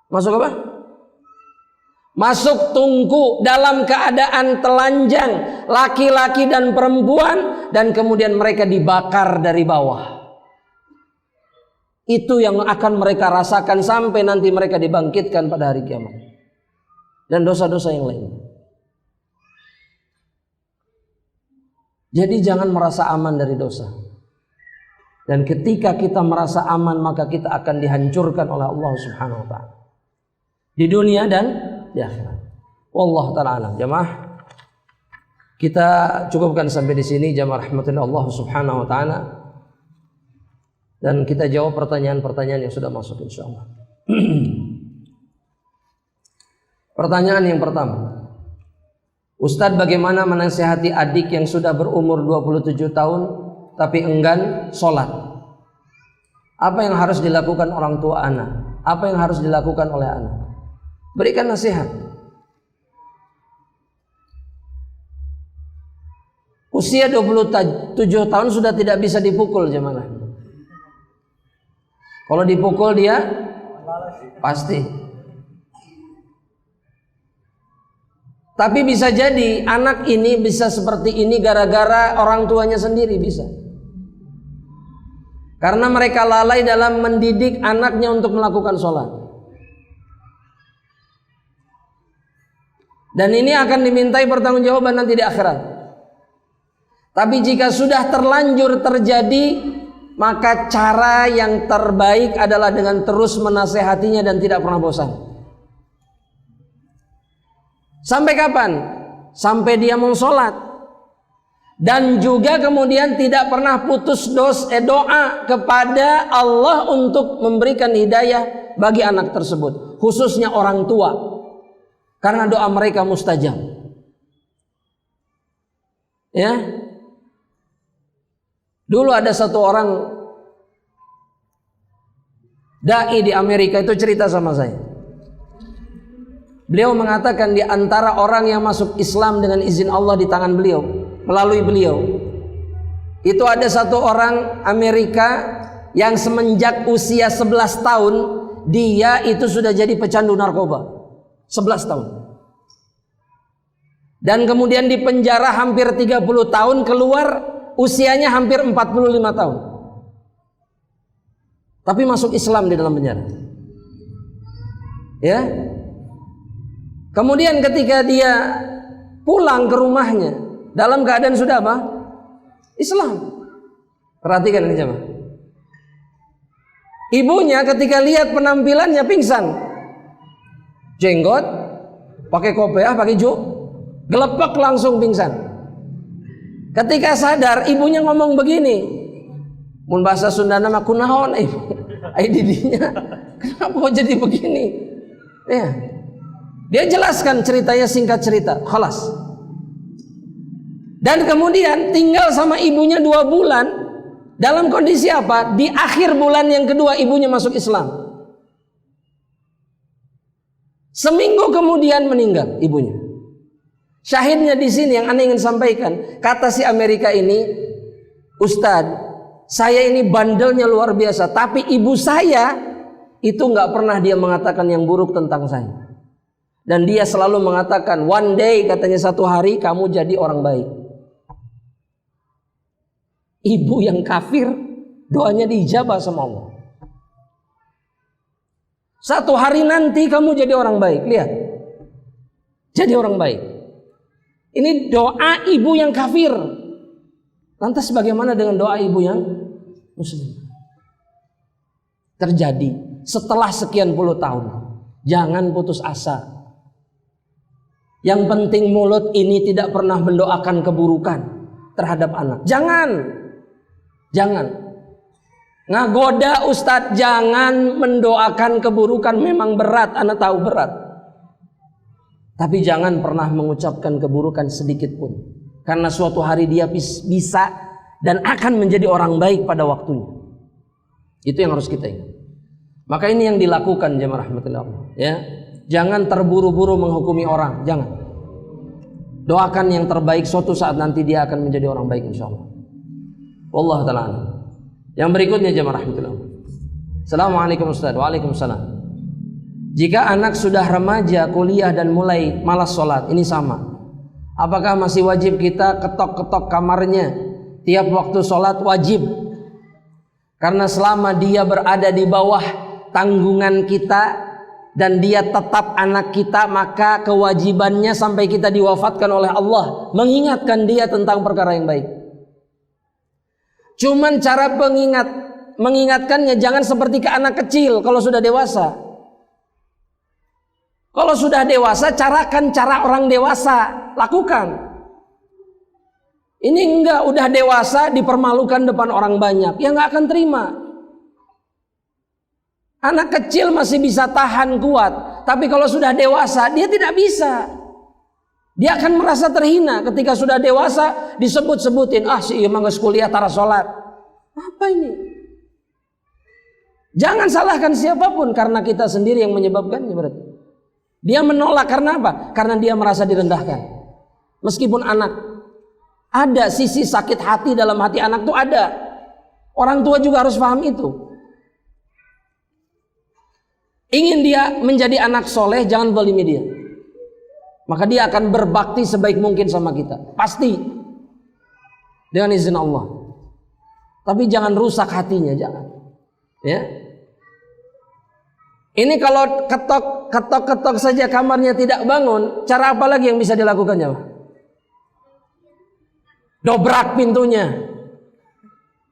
Masuk apa? Masuk tungku dalam keadaan telanjang, laki-laki dan perempuan, dan kemudian mereka dibakar dari bawah. Itu yang akan mereka rasakan sampai nanti mereka dibangkitkan pada hari kiamat. Dan dosa-dosa yang lain. Jadi jangan merasa aman dari dosa. Dan ketika kita merasa aman, maka kita akan dihancurkan oleh Allah Subhanahu wa taala. Di dunia dan di akhirat. Wallahu taala alam. Jamaah, kita cukupkan sampai di sini, jamaah rahmatullah Allah Subhanahu wa taala. Dan kita jawab pertanyaan-pertanyaan yang sudah masuk insyaallah. Pertanyaan yang pertama, Ustadz, bagaimana menasihati adik yang sudah berumur 27 tahun tapi enggan sholat? Apa yang harus dilakukan orang tua anak? Apa yang harus dilakukan oleh anak? Berikan nasihat. Usia 27 tahun sudah tidak bisa dipukul jemaah. Kalau dipukul dia pasti. Tapi bisa jadi anak ini bisa seperti ini gara-gara orang tuanya sendiri, bisa. Karena mereka lalai dalam mendidik anaknya untuk melakukan sholat. Dan ini akan dimintai pertanggungjawaban nanti di akhirat. Tapi jika sudah terlanjur terjadi, maka cara yang terbaik adalah dengan terus menasehatinya dan tidak pernah bosan. Sampai kapan? Sampai dia mau sholat. Dan juga kemudian tidak pernah putus doa kepada Allah untuk memberikan hidayah bagi anak tersebut, khususnya orang tua, karena doa mereka mustajab. Ya. Dulu ada satu orang dai di Amerika itu cerita sama saya. Beliau mengatakan di antara orang yang masuk Islam dengan izin Allah di tangan beliau, melalui beliau, itu ada satu orang Amerika yang semenjak usia 11 tahun dia itu sudah jadi pecandu narkoba. 11 tahun. Dan kemudian di penjara hampir 30 tahun, keluar usianya hampir 45 tahun. Tapi masuk Islam di dalam penjara. Ya. Kemudian ketika dia pulang ke rumahnya dalam keadaan sudah apa? Islam. Perhatikan ini jemaah. Ibunya ketika lihat penampilannya pingsan. Jenggot, pakai kopiah, pakai juk, gelepek langsung pingsan. Ketika sadar, ibunya ngomong begini, mun bahasa Sunda nama kunaon, didinya, kenapa kok jadi begini? Ya, dia jelaskan ceritanya, singkat cerita, khalas. Dan kemudian tinggal sama ibunya 2 bulan, dalam kondisi apa? Di akhir bulan yang kedua ibunya masuk Islam. Seminggu kemudian meninggal ibunya. Syahidnya di sini yang aneh ingin sampaikan, kata si Amerika ini, Ustadz, Saya ini bandelnya luar biasa, tapi ibu saya itu nggak pernah dia mengatakan yang buruk tentang saya. Dan dia selalu mengatakan, one day, katanya satu hari kamu jadi orang baik. Ibu yang kafir, doanya diijabah sama Allah. Satu hari nanti kamu jadi orang baik. Lihat, jadi orang baik. Ini doa ibu yang kafir. Lantas bagaimana dengan doa ibu yang muslim? Terjadi setelah sekian puluh tahun. Jangan putus asa. Yang penting mulut ini tidak pernah mendoakan keburukan terhadap anak. Jangan ngagoda Ustadz, jangan mendoakan keburukan. Memang berat, anak tahu berat. Tapi jangan pernah mengucapkan keburukan sedikit pun. Karena suatu hari dia bisa dan akan menjadi orang baik pada waktunya. Itu yang harus kita ingat. Maka ini yang dilakukan jemaah rahmatullah. Ya, jangan terburu-buru menghukumi orang. Jangan. Doakan yang terbaik, suatu saat nanti dia akan menjadi orang baik insyaallah. Wallahu ta'ala. Yang berikutnya jemaah rahmatullah. Assalamualaikum Ustaz. Waalaikumsalam. Jika anak sudah remaja, kuliah dan mulai malas sholat, ini sama. Apakah masih wajib kita ketok-ketok kamarnya tiap waktu sholat? Wajib. Karena selama dia berada di bawah tanggungan kita dan dia tetap anak kita, maka kewajibannya sampai kita diwafatkan oleh Allah mengingatkan dia tentang perkara yang baik. Cuman cara mengingatkannya jangan seperti ke anak kecil kalau sudah dewasa. Kalau sudah dewasa, carakan cara orang dewasa, lakukan. Ini enggak, udah dewasa dipermalukan depan orang banyak, ya enggak akan terima. Anak kecil masih bisa tahan kuat, tapi kalau sudah dewasa dia tidak bisa. Dia akan merasa terhina ketika sudah dewasa disebut-sebutin, si imam geus kuliah tara salat. Apa ini? Jangan salahkan siapapun, karena kita sendiri yang menyebabkannya berarti. Dia menolak karena apa? Karena dia merasa direndahkan. Meskipun anak, ada sisi sakit hati dalam hati anak tuh ada. Orang tua juga harus paham itu. Ingin dia menjadi anak soleh, jangan zalimi dia. Maka dia akan berbakti sebaik mungkin sama kita. Pasti. Dengan izin Allah. Tapi jangan rusak hatinya, jangan. Ya. Ini kalau ketok saja kamarnya tidak bangun, cara apa lagi yang bisa dilakukannya? Dobrak pintunya.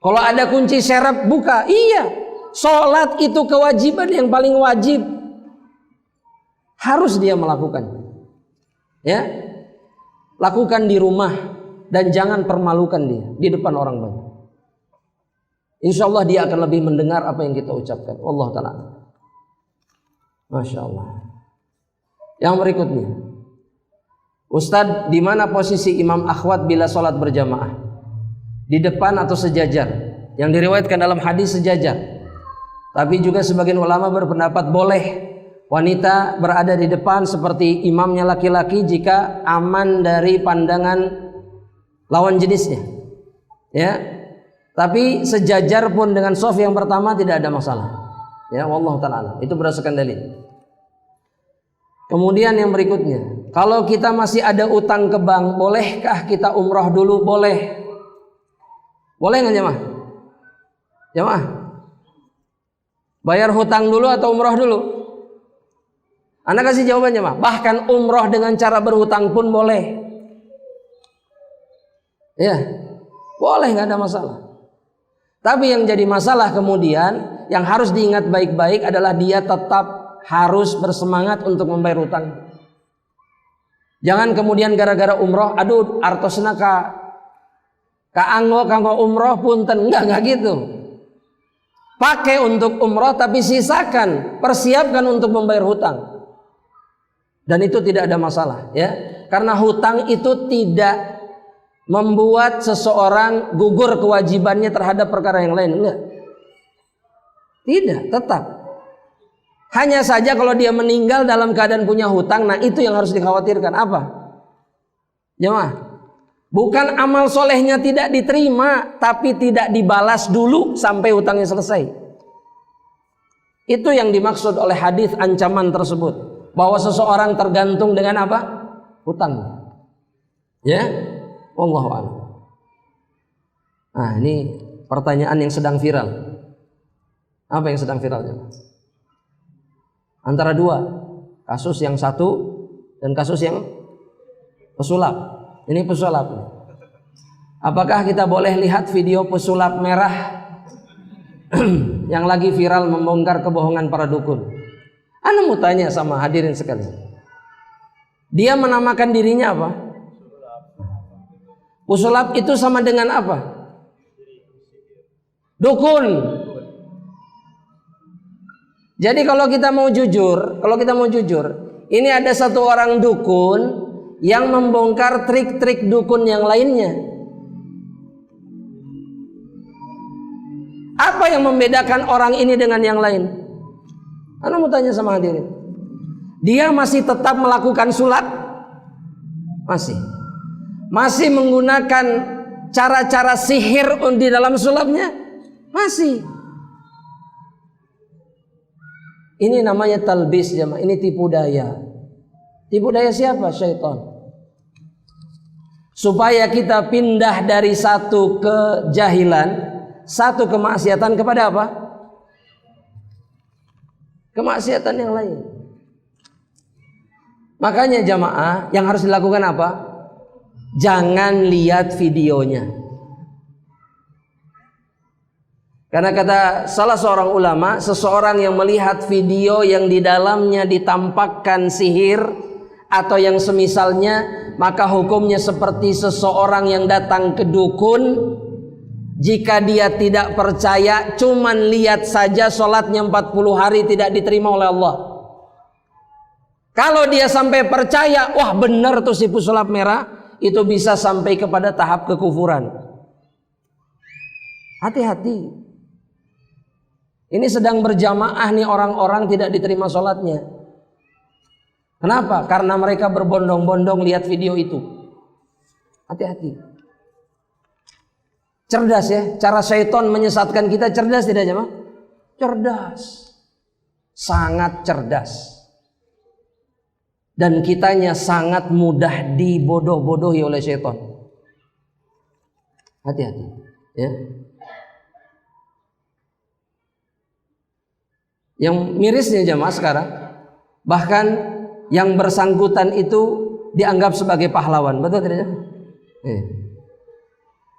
Kalau ada kunci serep, buka. Iya. Sholat itu kewajiban yang paling wajib. Harus dia melakukan. Ya. Lakukan di rumah dan jangan permalukan dia di depan orang banyak. Insya Allah dia akan lebih mendengar apa yang kita ucapkan. Allah Ta'ala. Masya Allah. Yang berikutnya, Ustadz, di mana posisi imam akhwat bila sholat berjamaah? Di depan atau sejajar? Yang diriwayatkan dalam hadis sejajar. Tapi juga sebagian ulama berpendapat boleh wanita berada di depan seperti imamnya laki-laki jika aman dari pandangan lawan jenisnya. Ya. Tapi sejajar pun dengan shaf yang pertama tidak ada masalah. Ya, wallahu ta'ala. Itu berdasarkan dalil. Kemudian yang berikutnya, kalau kita masih ada utang ke bank, bolehkah kita umroh dulu? Boleh. Boleh nggak jemaah? Jemaah, bayar hutang dulu atau umroh dulu? Anda kasih jawaban jemaah. Bahkan umroh dengan cara berhutang pun boleh. Ya, boleh, nggak ada masalah. Tapi yang jadi masalah kemudian, yang harus diingat baik-baik adalah dia tetap harus bersemangat untuk membayar hutang. Jangan kemudian gara-gara umroh, aduh artosna kanggo umroh punten, enggak gitu. Pakai untuk umroh tapi sisakan, persiapkan untuk membayar hutang. Dan itu tidak ada masalah, ya. Karena hutang itu tidak membuat seseorang gugur kewajibannya terhadap perkara yang lain, enggak. Tidak, tetap. Hanya saja kalau dia meninggal dalam keadaan punya hutang, nah itu yang harus dikhawatirkan. Apa? Jemaah, Bukan amal solehnya tidak diterima, tapi tidak dibalas dulu sampai hutangnya selesai. Itu yang dimaksud oleh hadis ancaman tersebut, bahwa seseorang tergantung dengan apa? Hutang. Ya, wallahu a'lam. Nah, ini pertanyaan yang sedang viral. Apa yang sedang viral? Antara dua, kasus yang satu dan kasus yang pesulap. Ini pesulap. Apakah kita boleh lihat video pesulap merah yang lagi viral membongkar kebohongan para dukun? Ana mau tanya sama hadirin sekalian. Dia menamakan dirinya apa? Pesulap itu sama dengan apa? Dukun. Jadi kalau kita mau jujur, ini ada satu orang dukun yang membongkar trik-trik dukun yang lainnya. Apa yang membedakan orang ini dengan yang lain? Ana mau tanya sama hadirin. Dia masih tetap melakukan sulap? Masih menggunakan cara-cara sihir di dalam sulapnya? Masih. Ini namanya talbis jemaah, ini tipu daya. Tipu daya siapa? Syaitan. Supaya kita pindah dari satu kejahilan, satu kemaksiatan kepada apa? Kemaksiatan yang lain. Makanya jamaah yang harus dilakukan apa? Jangan lihat videonya. Karena kata salah seorang ulama, seseorang yang melihat video yang di dalamnya ditampakkan sihir atau yang semisalnya, maka hukumnya seperti seseorang yang datang ke dukun. Jika dia tidak percaya, cuman lihat saja sholatnya 40 hari tidak diterima oleh Allah. Kalau dia sampai percaya, wah benar tuh si pesulap merah, itu bisa sampai kepada tahap kekufuran. Hati-hati. Ini sedang berjamaah nih orang-orang tidak diterima sholatnya. Kenapa? Karena mereka berbondong-bondong lihat video itu. Hati-hati. Cerdas ya, cara syaitan menyesatkan kita cerdas tidak jemaah? Cerdas. Sangat cerdas. Dan kitanya sangat mudah dibodoh-bodohi oleh syaitan. Hati-hati ya. Yang mirisnya jemaah sekarang, bahkan yang bersangkutan itu dianggap sebagai pahlawan, betul tidak?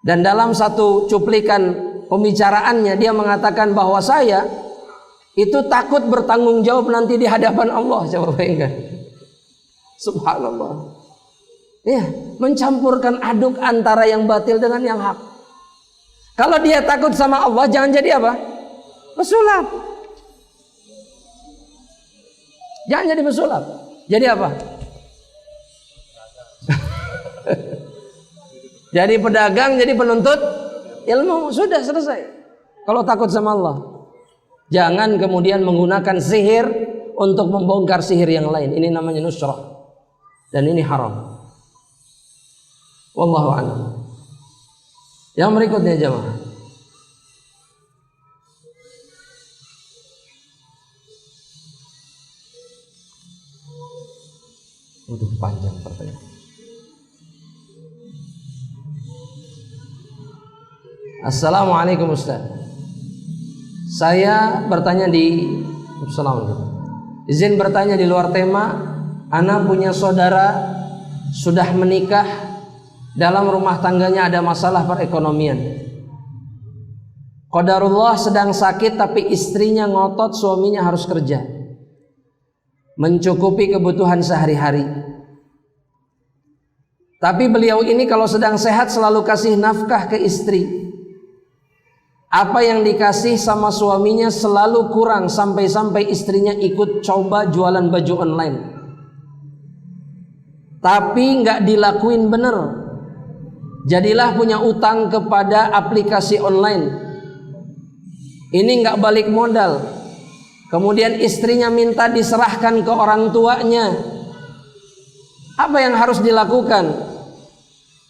Dan dalam satu cuplikan pembicaraannya dia mengatakan bahwa saya itu takut bertanggung jawab nanti di hadapan Allah. Coba bayangkan. Subhanallah. Ya, mencampurkan aduk antara yang batil dengan yang hak. Kalau dia takut sama Allah, jangan jadi apa? Pesulap. Jangan jadi pesulap. Jadi apa? Jadi pedagang, jadi penuntut ilmu. Sudah selesai. Kalau takut sama Allah, jangan kemudian menggunakan sihir untuk membongkar sihir yang lain. Ini namanya nusrah. Dan ini haram. Wallahu a'lam. Yang berikutnya jemaah. Waduh, panjang pertanyaan. Assalamualaikum Ustaz. Saya bertanya izin bertanya di luar tema. Ana punya saudara sudah menikah, dalam rumah tangganya ada masalah perekonomian. Qadarullah sedang sakit tapi istrinya ngotot suaminya harus kerja, mencukupi kebutuhan sehari-hari. Tapi beliau ini kalau sedang sehat selalu kasih nafkah ke istri. Apa yang dikasih sama suaminya selalu kurang, sampai-sampai istrinya ikut coba jualan baju online. Tapi nggak dilakuin bener. Jadilah punya utang kepada aplikasi online. Ini nggak balik modal. Kemudian istrinya minta diserahkan ke orang tuanya. Apa yang harus dilakukan?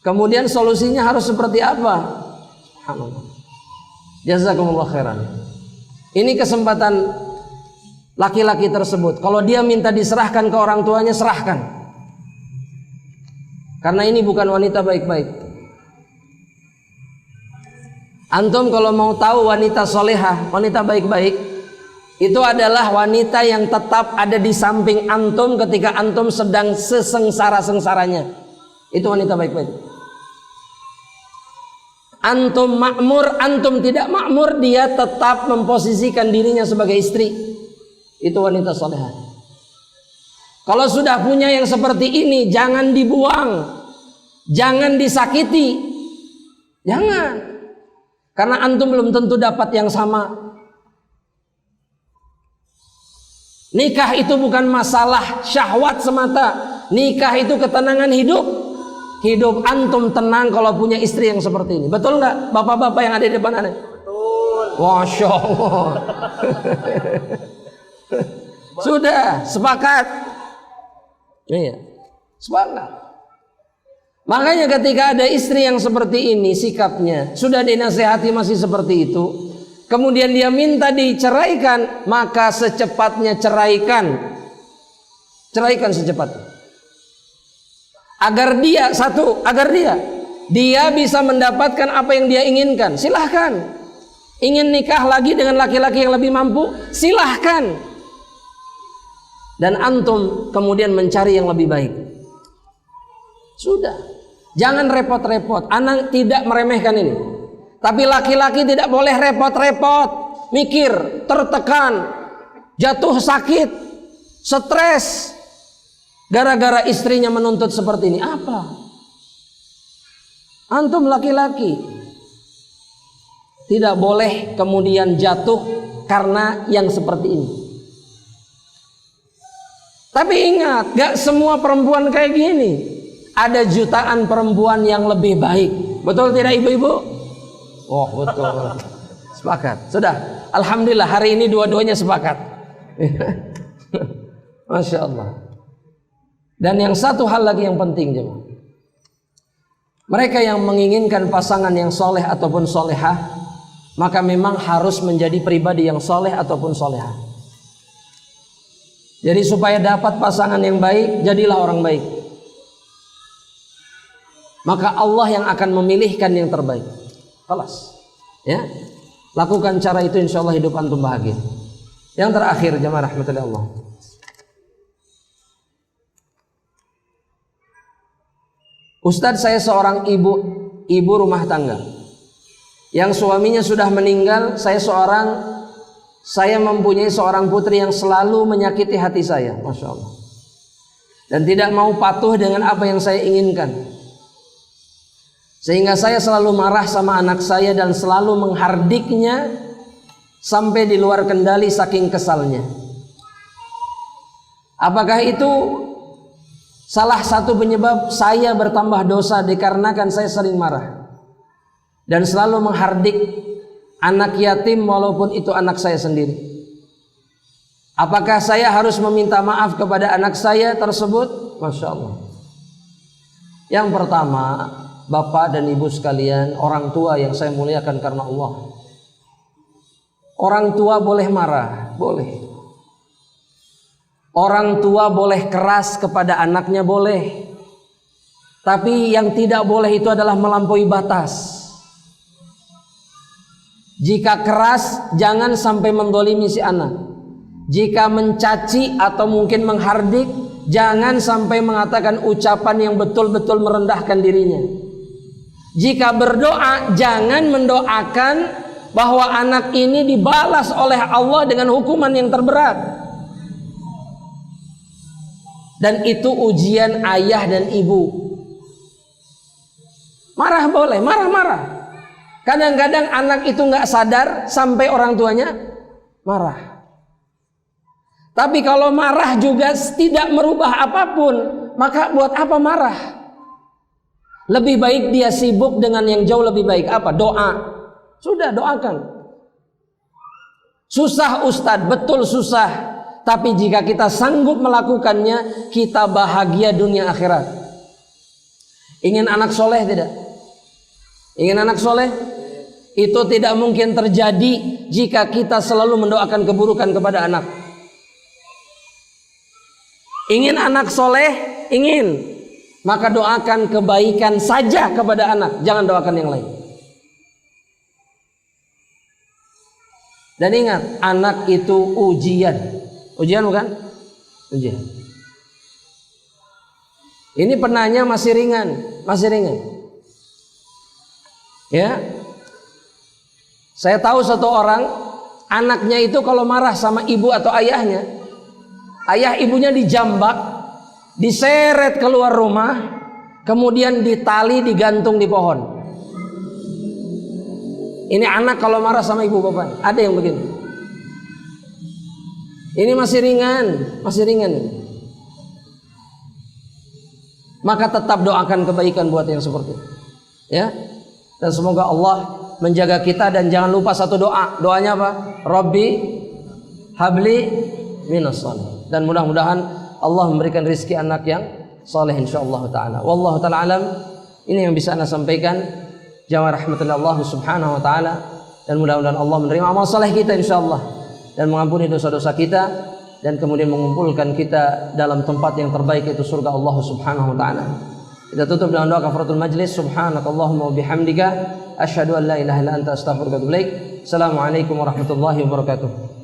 Kemudian solusinya harus seperti apa? Subhanallah. Jazakumullah khairan. Ini kesempatan laki-laki tersebut. Kalau dia minta diserahkan ke orang tuanya, serahkan. Karena ini bukan wanita baik-baik. Antum kalau mau tahu wanita solehah, wanita baik-baik, itu adalah wanita yang tetap ada di samping antum ketika antum sedang sesengsara-sengsaranya. Itu wanita baik-baik. Antum makmur, antum tidak makmur, dia tetap memposisikan dirinya sebagai istri. Itu wanita solehah. Kalau sudah punya yang seperti ini, jangan dibuang, jangan disakiti, jangan. Karena antum belum tentu dapat yang sama. Nikah itu bukan masalah syahwat semata. Nikah itu ketenangan hidup. Hidup antum tenang kalau punya istri yang seperti ini. Betul nggak, bapak-bapak yang ada di depan anda? Betul. Masya Allah. Sudah sepakat. Iya, sepakat. Makanya ketika ada istri yang seperti ini sikapnya, sudah dinasehati masih seperti itu, kemudian dia minta diceraikan, maka secepatnya ceraikan. Ceraikan secepatnya. Agar dia dia bisa mendapatkan apa yang dia inginkan. Silahkan. Ingin nikah lagi dengan laki-laki yang lebih mampu, silahkan. Dan antum kemudian mencari yang lebih baik. Sudah. Jangan repot-repot. Anak tidak meremehkan ini. Tapi laki-laki tidak boleh repot-repot, mikir, tertekan, jatuh sakit, stres. Gara-gara istrinya menuntut seperti ini. Apa? Antum laki-laki tidak boleh kemudian jatuh karena yang seperti ini. Tapi ingat, gak semua perempuan kayak gini. Ada jutaan perempuan yang lebih baik. Betul tidak ibu-ibu? Oh betul. Sepakat. Sudah. Alhamdulillah hari ini dua-duanya sepakat. Masya Allah. Dan yang satu hal lagi yang penting jemaah. Mereka yang menginginkan pasangan yang soleh ataupun solehah, maka memang harus menjadi pribadi yang soleh ataupun solehah. Jadi supaya dapat pasangan yang baik, jadilah orang baik. Maka Allah yang akan memilihkan yang terbaik. Kelas. Ya. Lakukan cara itu, insya Allah hidup antum bahagia. Yang terakhir jemaah rahmatullahi Allah. Ustadz, saya seorang ibu rumah tangga yang suaminya sudah meninggal. Saya mempunyai seorang putri yang selalu menyakiti hati saya, Masya Allah, dan tidak mau patuh dengan apa yang saya inginkan, sehingga saya selalu marah sama anak saya dan selalu menghardiknya sampai di luar kendali saking kesalnya. Apakah itu salah satu penyebab saya bertambah dosa dikarenakan saya sering marah dan selalu menghardik anak yatim walaupun itu anak saya sendiri? Apakah saya harus meminta maaf kepada anak saya tersebut? Masya Allah. Yang pertama, bapak dan ibu sekalian, orang tua yang saya muliakan karena Allah, orang tua boleh marah, boleh. Orang tua boleh keras kepada anaknya, boleh. Tapi yang tidak boleh itu adalah melampaui batas. Jika keras, jangan sampai mendolimi si anak. Jika mencaci atau mungkin menghardik, jangan sampai mengatakan ucapan yang betul-betul merendahkan dirinya. Jika berdoa, jangan mendoakan bahwa anak ini dibalas oleh Allah dengan hukuman yang terberat. Dan itu ujian ayah dan ibu. Marah boleh, marah-marah. Kadang-kadang anak itu nggak sadar sampai orang tuanya marah. Tapi kalau marah juga tidak merubah apapun, maka buat apa marah? Lebih baik dia sibuk dengan yang jauh lebih baik. Apa? Doa. Sudah, doakan. Susah Ustadz, betul susah. Tapi jika kita sanggup melakukannya, kita bahagia dunia akhirat. Ingin anak soleh tidak? Ingin anak soleh? Itu tidak mungkin terjadi jika kita selalu mendoakan keburukan kepada anak. Ingin anak soleh? Ingin. Maka doakan kebaikan saja kepada anak. Jangan doakan yang lain. Dan ingat, anak itu ujian. Ujian bukan? Ujian. Ini penanya masih ringan. Masih ringan. Ya. Saya tahu satu orang, anaknya itu kalau marah sama ibu atau ayahnya, ayah ibunya dijambak, diseret keluar rumah, kemudian ditali, digantung di pohon. Ini anak kalau marah sama ibu bapak, ada yang begini. Ini masih ringan, masih ringan. Maka tetap doakan kebaikan buat yang seperti itu. Ya. Dan semoga Allah menjaga kita, dan jangan lupa satu doa. Doanya apa? Rabbi habli minas salih. Dan mudah-mudahan Allah memberikan rezeki anak yang saleh insyaallah taala. Wallahu taala alam. Ini yang bisa Anda sampaikan. Jamaah rahmatullah Allah subhanahu wa taala, dan mudah-mudahan Allah menerima amal saleh kita insyaallah dan mengampuni dosa-dosa kita, dan kemudian mengumpulkan kita dalam tempat yang terbaik, yaitu surga Allah subhanahu wa taala. Kita tutup dengan doa kafaratul majlis. Subhanakallahumma wa bihamdika asyhadu an la ilaha illa anta astaghfiruka wa atubu ilaik. Assalamualaikum warahmatullahi wabarakatuh.